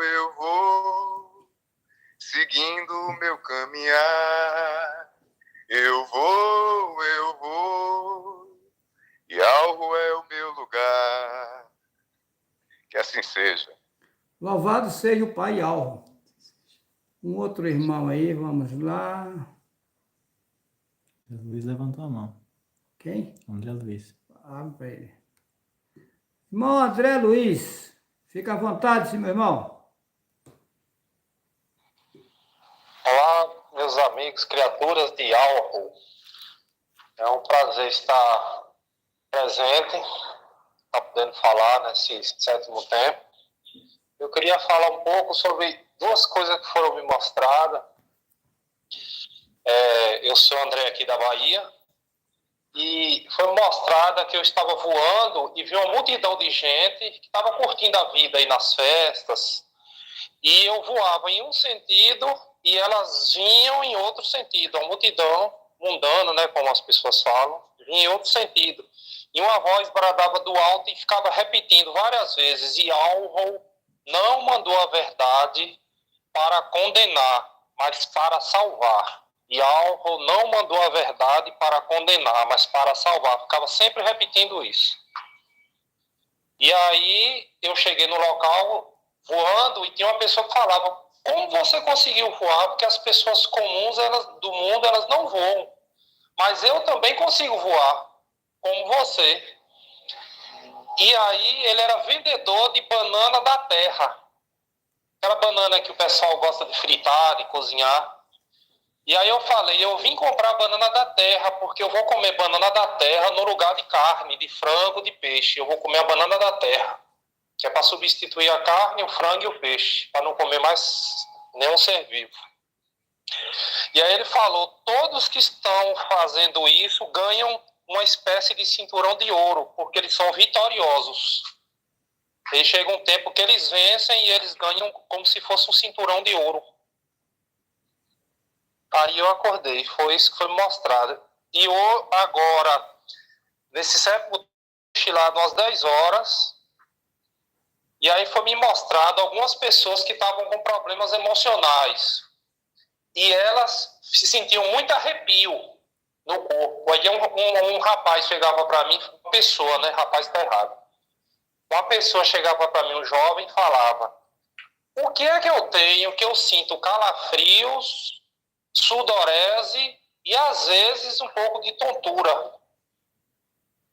seguindo o meu caminhar. Eu vou, e algo é o meu lugar. Que assim seja. Louvado seja o Pai Alvo. Um outro irmão aí, vamos lá. Luiz levantou a mão. Quem? André Luiz. Abre para ele. Irmão André Luiz, fica à vontade, sim, meu irmão. Olá, meus amigos, criaturas de álcool. É um prazer estar presente, estar podendo falar nesse sétimo tempo. Eu queria falar um pouco sobre duas coisas que foram me mostradas. Eu sou André aqui da Bahia. E foi mostrada que eu estava voando e vi uma multidão de gente que estava curtindo a vida aí nas festas. E eu voava em um sentido e elas vinham em outro sentido. A multidão mundana, né, como as pessoas falam, vinha em outro sentido. E uma voz bradava do alto e ficava repetindo várias vezes: Yahweh não mandou a verdade para condenar, mas para salvar. Yahweh não mandou a verdade para condenar, mas para salvar. Ficava sempre repetindo isso. E aí eu cheguei no local voando e tinha uma pessoa que falava: como você conseguiu voar? Porque as pessoas comuns do mundo, elas não voam. Mas eu também consigo voar, como você. E aí ele era vendedor de banana da terra. Aquela banana que o pessoal gosta de fritar, de cozinhar. E aí eu falei: eu vim comprar banana da terra, porque eu vou comer banana da terra no lugar de carne, de frango, de peixe. Eu vou comer a banana da terra, que é para substituir a carne, o frango e o peixe, para não comer mais nenhum ser vivo. E aí ele falou: todos que estão fazendo isso ganham uma espécie de cinturão de ouro, porque eles são vitoriosos. E chega um tempo que eles vencem e eles ganham como se fosse um cinturão de ouro. Aí eu acordei, foi isso que foi mostrado. E eu, agora, nesse século, cochilado umas 10 horas, e aí foi me mostrado algumas pessoas que estavam com problemas emocionais. E elas se sentiam muito arrepio no corpo. Aí um rapaz chegava para mim, uma pessoa, né? Rapaz está errado. Uma pessoa chegava para mim, um jovem, e falava: o que é que eu tenho que eu sinto calafrios, sudorese e às vezes um pouco de tontura?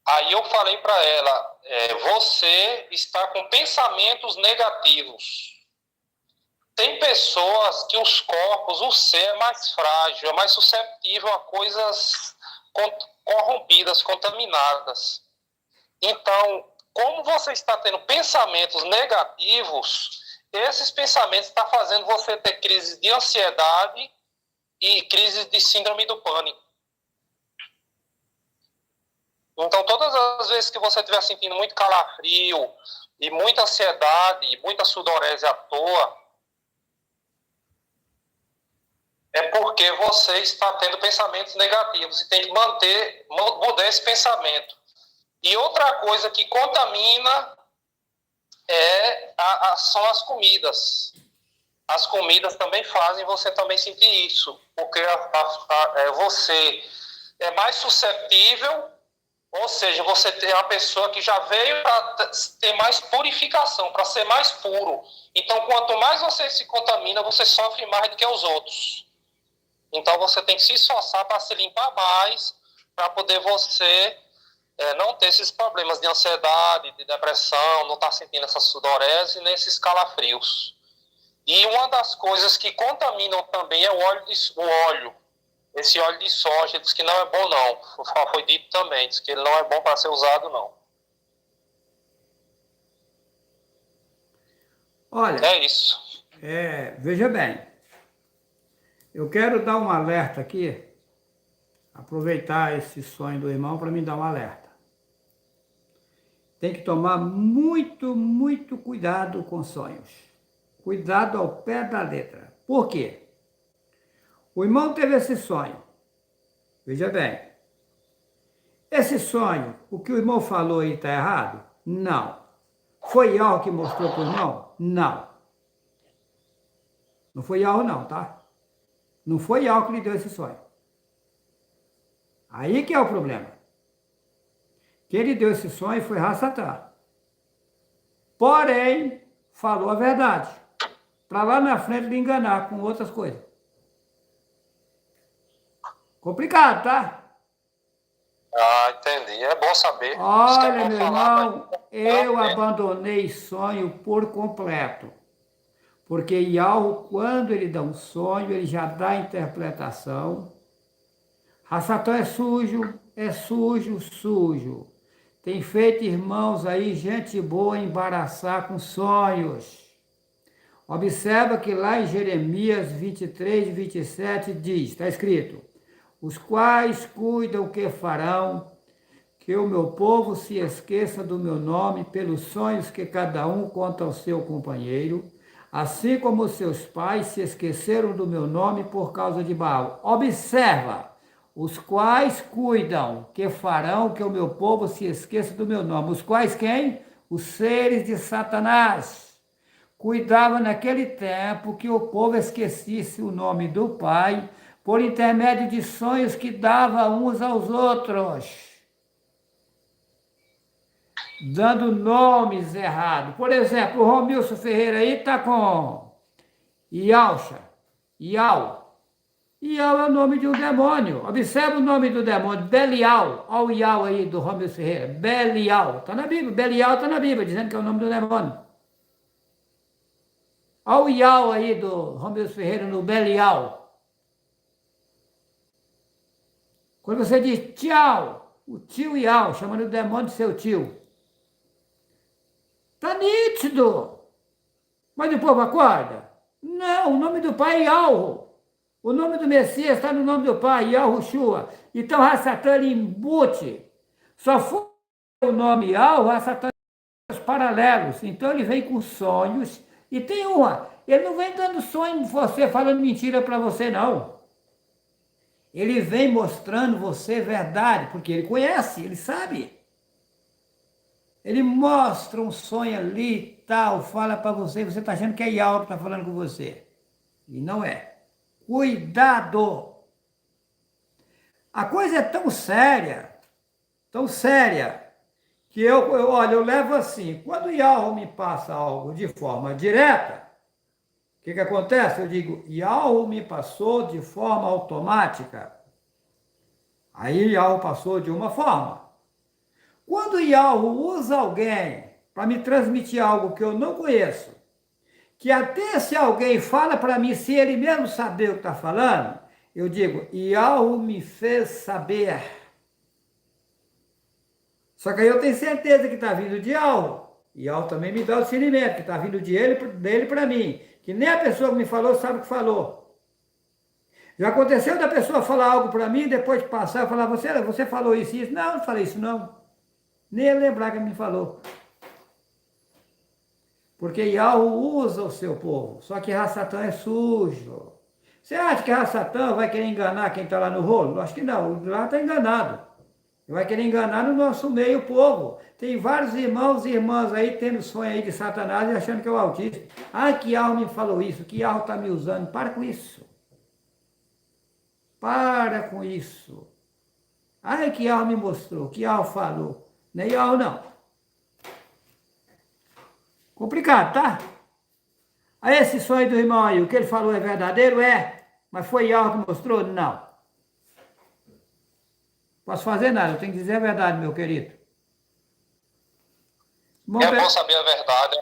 Aí eu falei para ela: você está com pensamentos negativos. Tem pessoas que os corpos, o ser é mais frágil, é mais susceptível a coisas corrompidas, contaminadas. Então, como você está tendo pensamentos negativos, esses pensamentos estão fazendo você ter crises de ansiedade e crises de síndrome do pânico. Então, todas as vezes que você estiver sentindo muito calafrio e muita ansiedade e muita sudorese à toa, é porque você está tendo pensamentos negativos e tem que mudar esse pensamento. E outra coisa que contamina são as comidas. As comidas também fazem você também sentir isso, porque você é mais suscetível, ou seja, você tem uma pessoa que já veio para ter mais purificação, para ser mais puro. Então, quanto mais você se contamina, você sofre mais do que os outros. Então, você tem que se esforçar para se limpar mais, para poder você não ter esses problemas de ansiedade, de depressão, não estar sentindo essa sudorese, nem esses calafrios. E uma das coisas que contaminam também é o óleo. Esse óleo de soja, diz que não é bom não. Foi dito também, diz que ele não é bom para ser usado não. Olha, É isso. Veja bem, eu quero dar um alerta aqui, aproveitar esse sonho do irmão para me dar um alerta. Tem que tomar muito, muito cuidado com sonhos. Cuidado ao pé da letra. Por quê? O irmão teve esse sonho. Veja bem. Esse sonho, o que o irmão falou aí está errado? Não. Foi Yahweh que mostrou para o irmão? Não. Não foi Yahweh não, tá? Não foi Yahweh que lhe deu esse sonho. Aí que é o problema. Quem lhe deu esse sonho foi Rassatã. Porém, falou a verdade. Para lá na frente lhe enganar com outras coisas. Complicado, tá? Entendi. É bom saber. Olha, meu irmão, eu abandonei sonho por completo. Porque Yahweh, quando ele dá um sonho, ele já dá a interpretação. Rassatã é sujo, sujo. Tem feito irmãos aí, gente boa, embaraçar com sonhos. Observa que lá em Jeremias 23, 27 diz, está escrito: os quais cuidam que farão que o meu povo se esqueça do meu nome pelos sonhos que cada um conta ao seu companheiro, assim como seus pais se esqueceram do meu nome por causa de Baal. Observa, os quais cuidam que farão que o meu povo se esqueça do meu nome. Os quais quem? Os seres de Satanás. Cuidava naquele tempo que o povo esquecesse o nome do Pai por intermédio de sonhos que dava uns aos outros, dando nomes errados. Por exemplo, o Romilson Ferreira aí está com Ialcha, Ial. Ial é o nome de um demônio. Observa o nome do demônio, Belial. Olha o Ial aí do Romilson Ferreira, Belial. Está na Bíblia, Belial está na Bíblia, dizendo que é o nome do demônio. Olha o Ial aí do Romilson Ferreira no Belial. Quando você diz tchau, o tio Ial, chamando o demônio de seu tio. Está nítido. Mas o povo acorda? Não, o nome do pai é Yahweh. O nome do Messias está no nome do pai, Yahushua. Então, Rassatã ele embute. Só foi o nome Yahweh, Rassatã tem os paralelos. Então, ele vem com sonhos. E tem uma, ele não vem dando sonho você, falando mentira para você, não. Ele vem mostrando você verdade, porque ele conhece, ele sabe. Ele mostra um sonho ali, tal, fala para você, você está achando que é Yahweh que está falando com você. E não é. Cuidado! A coisa é tão séria, que eu levo assim, quando o Yahweh me passa algo de forma direta, o que acontece? Eu digo, Yahweh me passou de forma automática. Aí Yahweh passou de uma forma. Quando Yahweh usa alguém para me transmitir algo que eu não conheço, que até se alguém fala para mim, se ele mesmo saber o que está falando, eu digo, Yahweh me fez saber. Só que aí eu tenho certeza que está vindo de Yahweh. Yahweh também me dá o discernimento, que está vindo dele para mim. Que nem a pessoa que me falou sabe o que falou. Já aconteceu da pessoa falar algo para mim, depois de passar, eu falar, você falou isso e isso. Não, não falei isso não. Nem ele lembrar que ele me falou. Porque Yahweh usa o seu povo. Só que Rassatã é sujo. Você acha que Rassatã vai querer enganar quem está lá no rolo? Acho que não. Lá está enganado. Ele vai querer enganar no nosso meio o povo. Tem vários irmãos e irmãs aí tendo sonho aí de Satanás e achando que é o autista. Ah, que Yahweh me falou isso, que Yahweh está me usando. Para com isso. Para com isso. Ai, que Yahweh me mostrou, que Yahweh falou. Nem Yahweh não. Complicado, tá? Aí esse sonho do irmão aí, o que ele falou é verdadeiro? É. Mas foi Yahweh que mostrou? Não. Posso fazer nada, eu tenho que dizer a verdade, meu querido. É bom saber a verdade.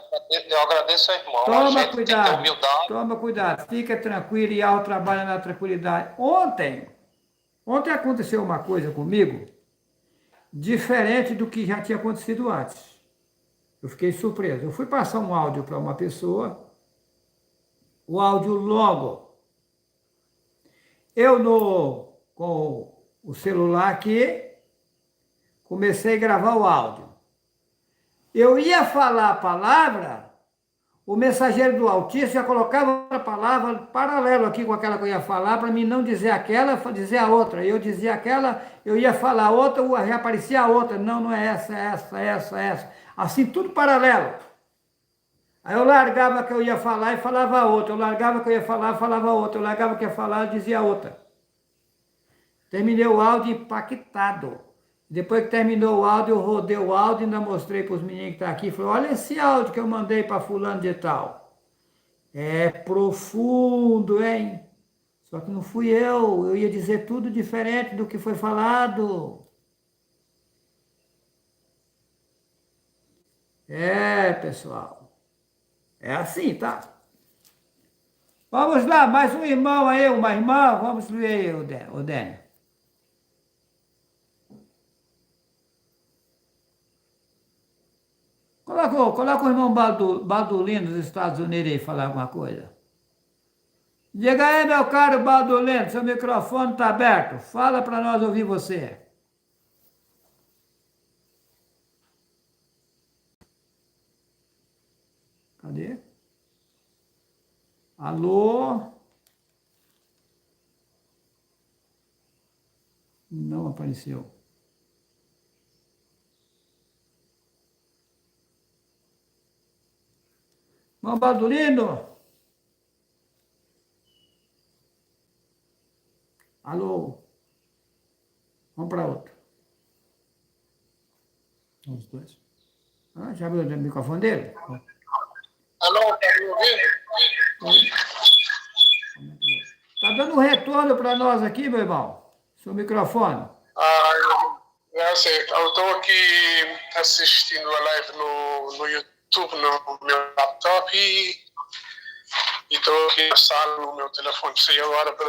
Eu agradeço ao irmão. Toma cuidado, toma cuidado. Fica tranquilo, Yahweh trabalha na tranquilidade. Ontem aconteceu uma coisa comigo diferente do que já tinha acontecido antes. Eu fiquei surpreso. Eu fui passar um áudio para uma pessoa, o áudio logo. Com o celular aqui, comecei a gravar o áudio. Eu ia falar a palavra, o mensageiro do Altíssimo já colocava a palavra paralelo aqui com aquela que eu ia falar, para mim não dizer aquela, dizer a outra. Eu dizia aquela, eu ia falar outra, já aparecia a outra. Não, não é essa, é essa. Assim, tudo paralelo. Aí eu largava que eu ia falar e falava a outra. Eu largava que eu ia falar, falava a outra. Eu largava que eu ia falar, dizia a outra. Terminei o áudio impactado. Depois que terminou o áudio, eu rodei o áudio e ainda mostrei para os meninos que estão aqui. Falei, olha esse áudio que eu mandei para fulano de tal. É profundo, hein? Só que não fui eu ia dizer tudo diferente do que foi falado. É, pessoal. É assim, tá? Vamos lá, mais um irmão aí, uma irmã. Vamos ver, o Dênio. Coloca o irmão Baldulino dos Estados Unidos aí falar alguma coisa. Diga aí, meu caro Baldolino, seu microfone está aberto. Fala para nós ouvir você. Cadê? Alô? Não apareceu. Irmão Baldolino? Alô? Vamos para outro. Os dois. Ah, já abriu o microfone dele? Alô, tá me ouvindo? Tá dando um retorno para nós aqui, meu irmão. Seu microfone. Eu sei. Eu estou aqui assistindo a live no YouTube, no meu laptop e estou aqui na sala no meu telefone. Sei agora para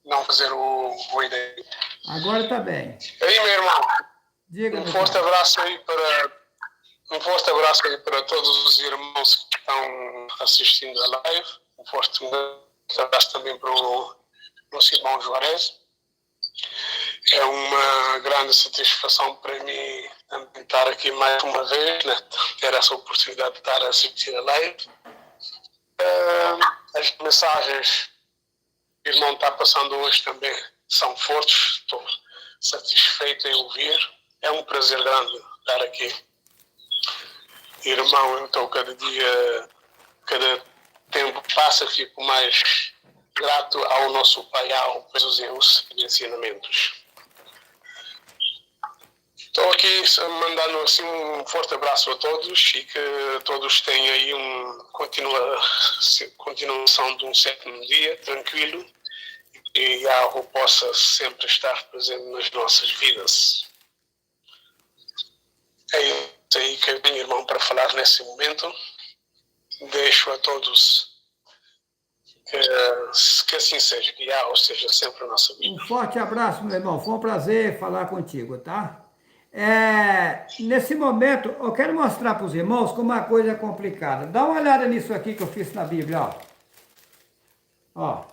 não fazer o ideia. Agora tá bem. Aí, meu irmão, Diga, um meu forte pai. abraço aí para todos os irmãos que estão assistindo a live. Um forte abraço também para o nosso irmão Juarez. É uma grande satisfação para mim também estar aqui mais uma vez, né? Ter essa oportunidade de estar a assistir a live. As mensagens que o irmão está passando hoje também são fortes. Estou satisfeito em ouvir. É um prazer grande estar aqui. Irmão, eu estou cada dia, tempo que passa, fico mais grato ao nosso Pai, ao pelos ensinamentos. Estou aqui mandando assim um forte abraço a todos e que todos tenham aí continuação de um sétimo dia tranquilo e a Yahweh possa sempre estar presente nas nossas vidas. É isso aí que eu tenho, irmão, para falar nesse momento. Deixo a todos que assim seja, que Yahweh seja sempre a nossa vida. Um forte abraço, meu irmão. Foi um prazer falar contigo, tá? Nesse momento, eu quero mostrar para os irmãos como uma coisa é complicada. Dá uma olhada nisso aqui que eu fiz na Bíblia, ó. Ó.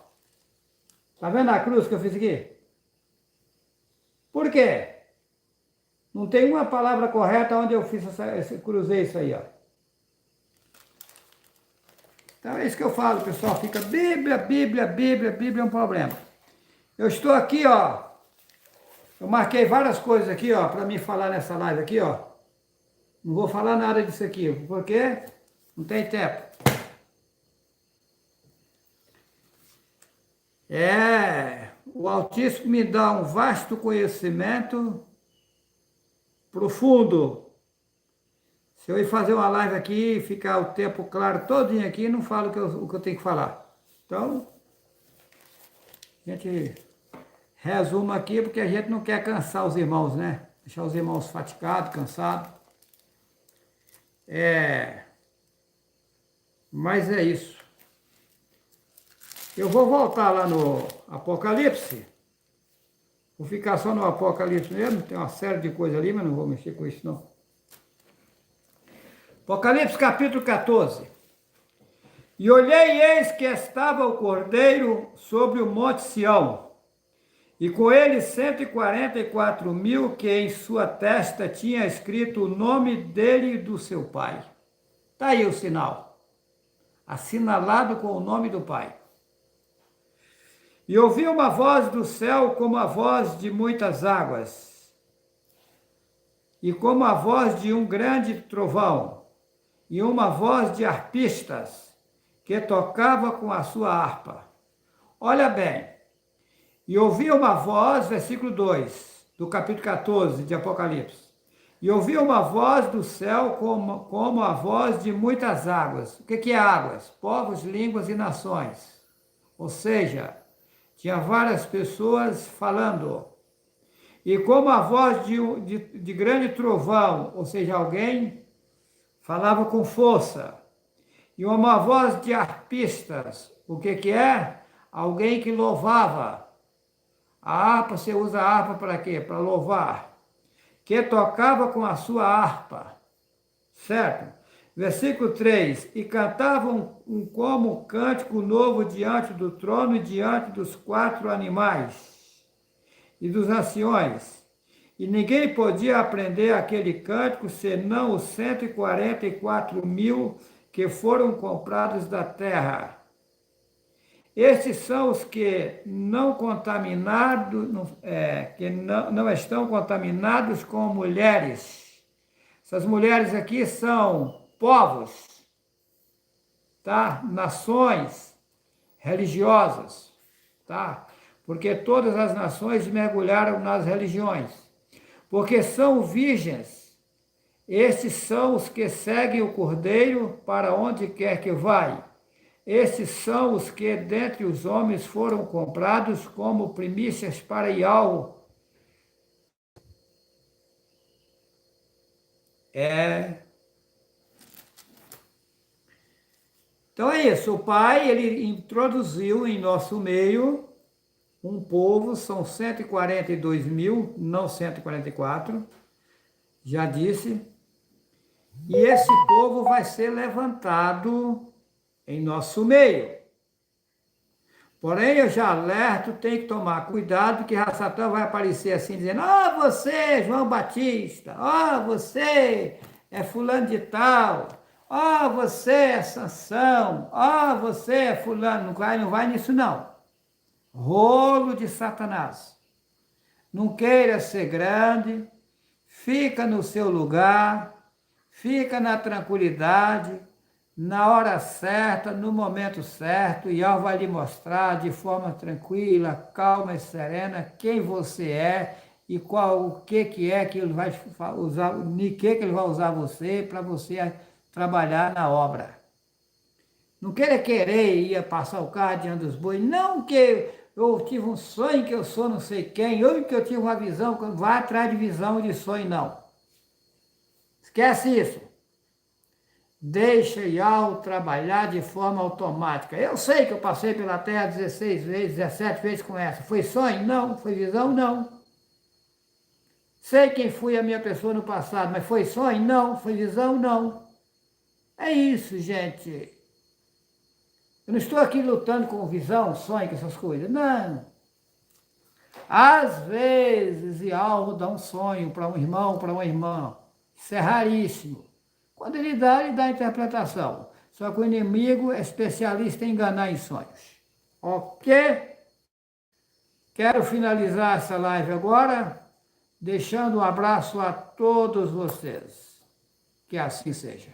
Tá vendo a cruz que eu fiz aqui? Por quê? Não tem uma palavra correta onde eu fiz cruzei isso aí, ó. Então é isso que eu falo, pessoal. Fica Bíblia, Bíblia, Bíblia, Bíblia é um problema. Eu estou aqui, ó. Eu marquei várias coisas aqui, ó, para mim falar nessa live aqui, ó. Não vou falar nada disso aqui, porque não tem tempo. O Altíssimo me dá um vasto conhecimento profundo. Se eu ir fazer uma live aqui e ficar o tempo claro todinho aqui, não falo o que eu tenho que falar. Então, a gente resuma aqui porque a gente não quer cansar os irmãos, né? Deixar os irmãos fatigados, cansados. Mas é isso. Eu vou voltar lá no Apocalipse. Vou ficar só no Apocalipse mesmo. Tem uma série de coisas ali, mas não vou mexer com isso não. Apocalipse capítulo 14. E olhei e eis que estava o Cordeiro sobre o monte Sião, e com ele 144.000 que em sua testa tinha escrito o nome dele e do seu pai. Está aí o sinal, assinalado com o nome do Pai. E ouvi uma voz do céu como a voz de muitas águas, e como a voz de um grande trovão, e uma voz de arpistas, que tocava com a sua harpa. Olha bem, e ouvi uma voz, versículo 2, do capítulo 14 de Apocalipse, e ouvi uma voz do céu como a voz de muitas águas. O que é águas? Povos, línguas e nações. Ou seja, tinha várias pessoas falando. E como a voz de grande trovão, ou seja, alguém falava com força. E uma voz de arpistas. O que é? Alguém que louvava. A harpa, você usa a harpa para quê? Para louvar. Que tocava com a sua harpa. Certo? Versículo 3: E cantavam como cântico novo diante do trono e diante dos 4 animais e dos anciões. E ninguém podia aprender aquele cântico, senão os 144.000 que foram comprados da terra. Estes são os que não contaminados, que não estão contaminados com mulheres. Essas mulheres aqui são povos, tá? Nações religiosas, tá? Porque todas as nações mergulharam nas religiões. Porque são virgens. Estes são os que seguem o Cordeiro para onde quer que vai. Estes são os que dentre os homens foram comprados como primícias para Yahweh. Então é isso, o Pai, ele introduziu em nosso meio um povo, são 142.000, não 144, já disse, e esse povo vai ser levantado em nosso meio. Porém, eu já alerto, tem que tomar cuidado, que Satã vai aparecer assim, dizendo, você, João Batista, você é fulano de tal, você é Sansão, você é fulano, não vai nisso não. Rolo de Satanás. Não queira ser grande, fica no seu lugar, fica na tranquilidade, na hora certa, no momento certo, e Yahweh vai lhe mostrar de forma tranquila, calma e serena quem você é e o que é que ele vai usar, que ele vai usar você para você trabalhar na obra. Não querer ir passar o carro diante dos bois, não que eu tive um sonho que eu sou não sei quem, ou que eu tive uma visão, vai atrás de visão de sonho, não. Esquece isso. Deixa Yahweh trabalhar de forma automática. Eu sei que eu passei pela terra 16 vezes, 17 vezes com essa. Foi sonho? Não. Foi visão? Não. Sei quem fui a minha pessoa no passado, mas foi sonho? Não. Foi visão? Não. É isso, gente. Eu não estou aqui lutando com visão, sonho, com essas coisas. Não. Às vezes, Yahweh dá um sonho para um irmão, para uma irmã. Isso é raríssimo. Quando ele dá a interpretação. Só que o inimigo é especialista em enganar em sonhos. Ok? Quero finalizar essa live agora, deixando um abraço a todos vocês. Que assim seja.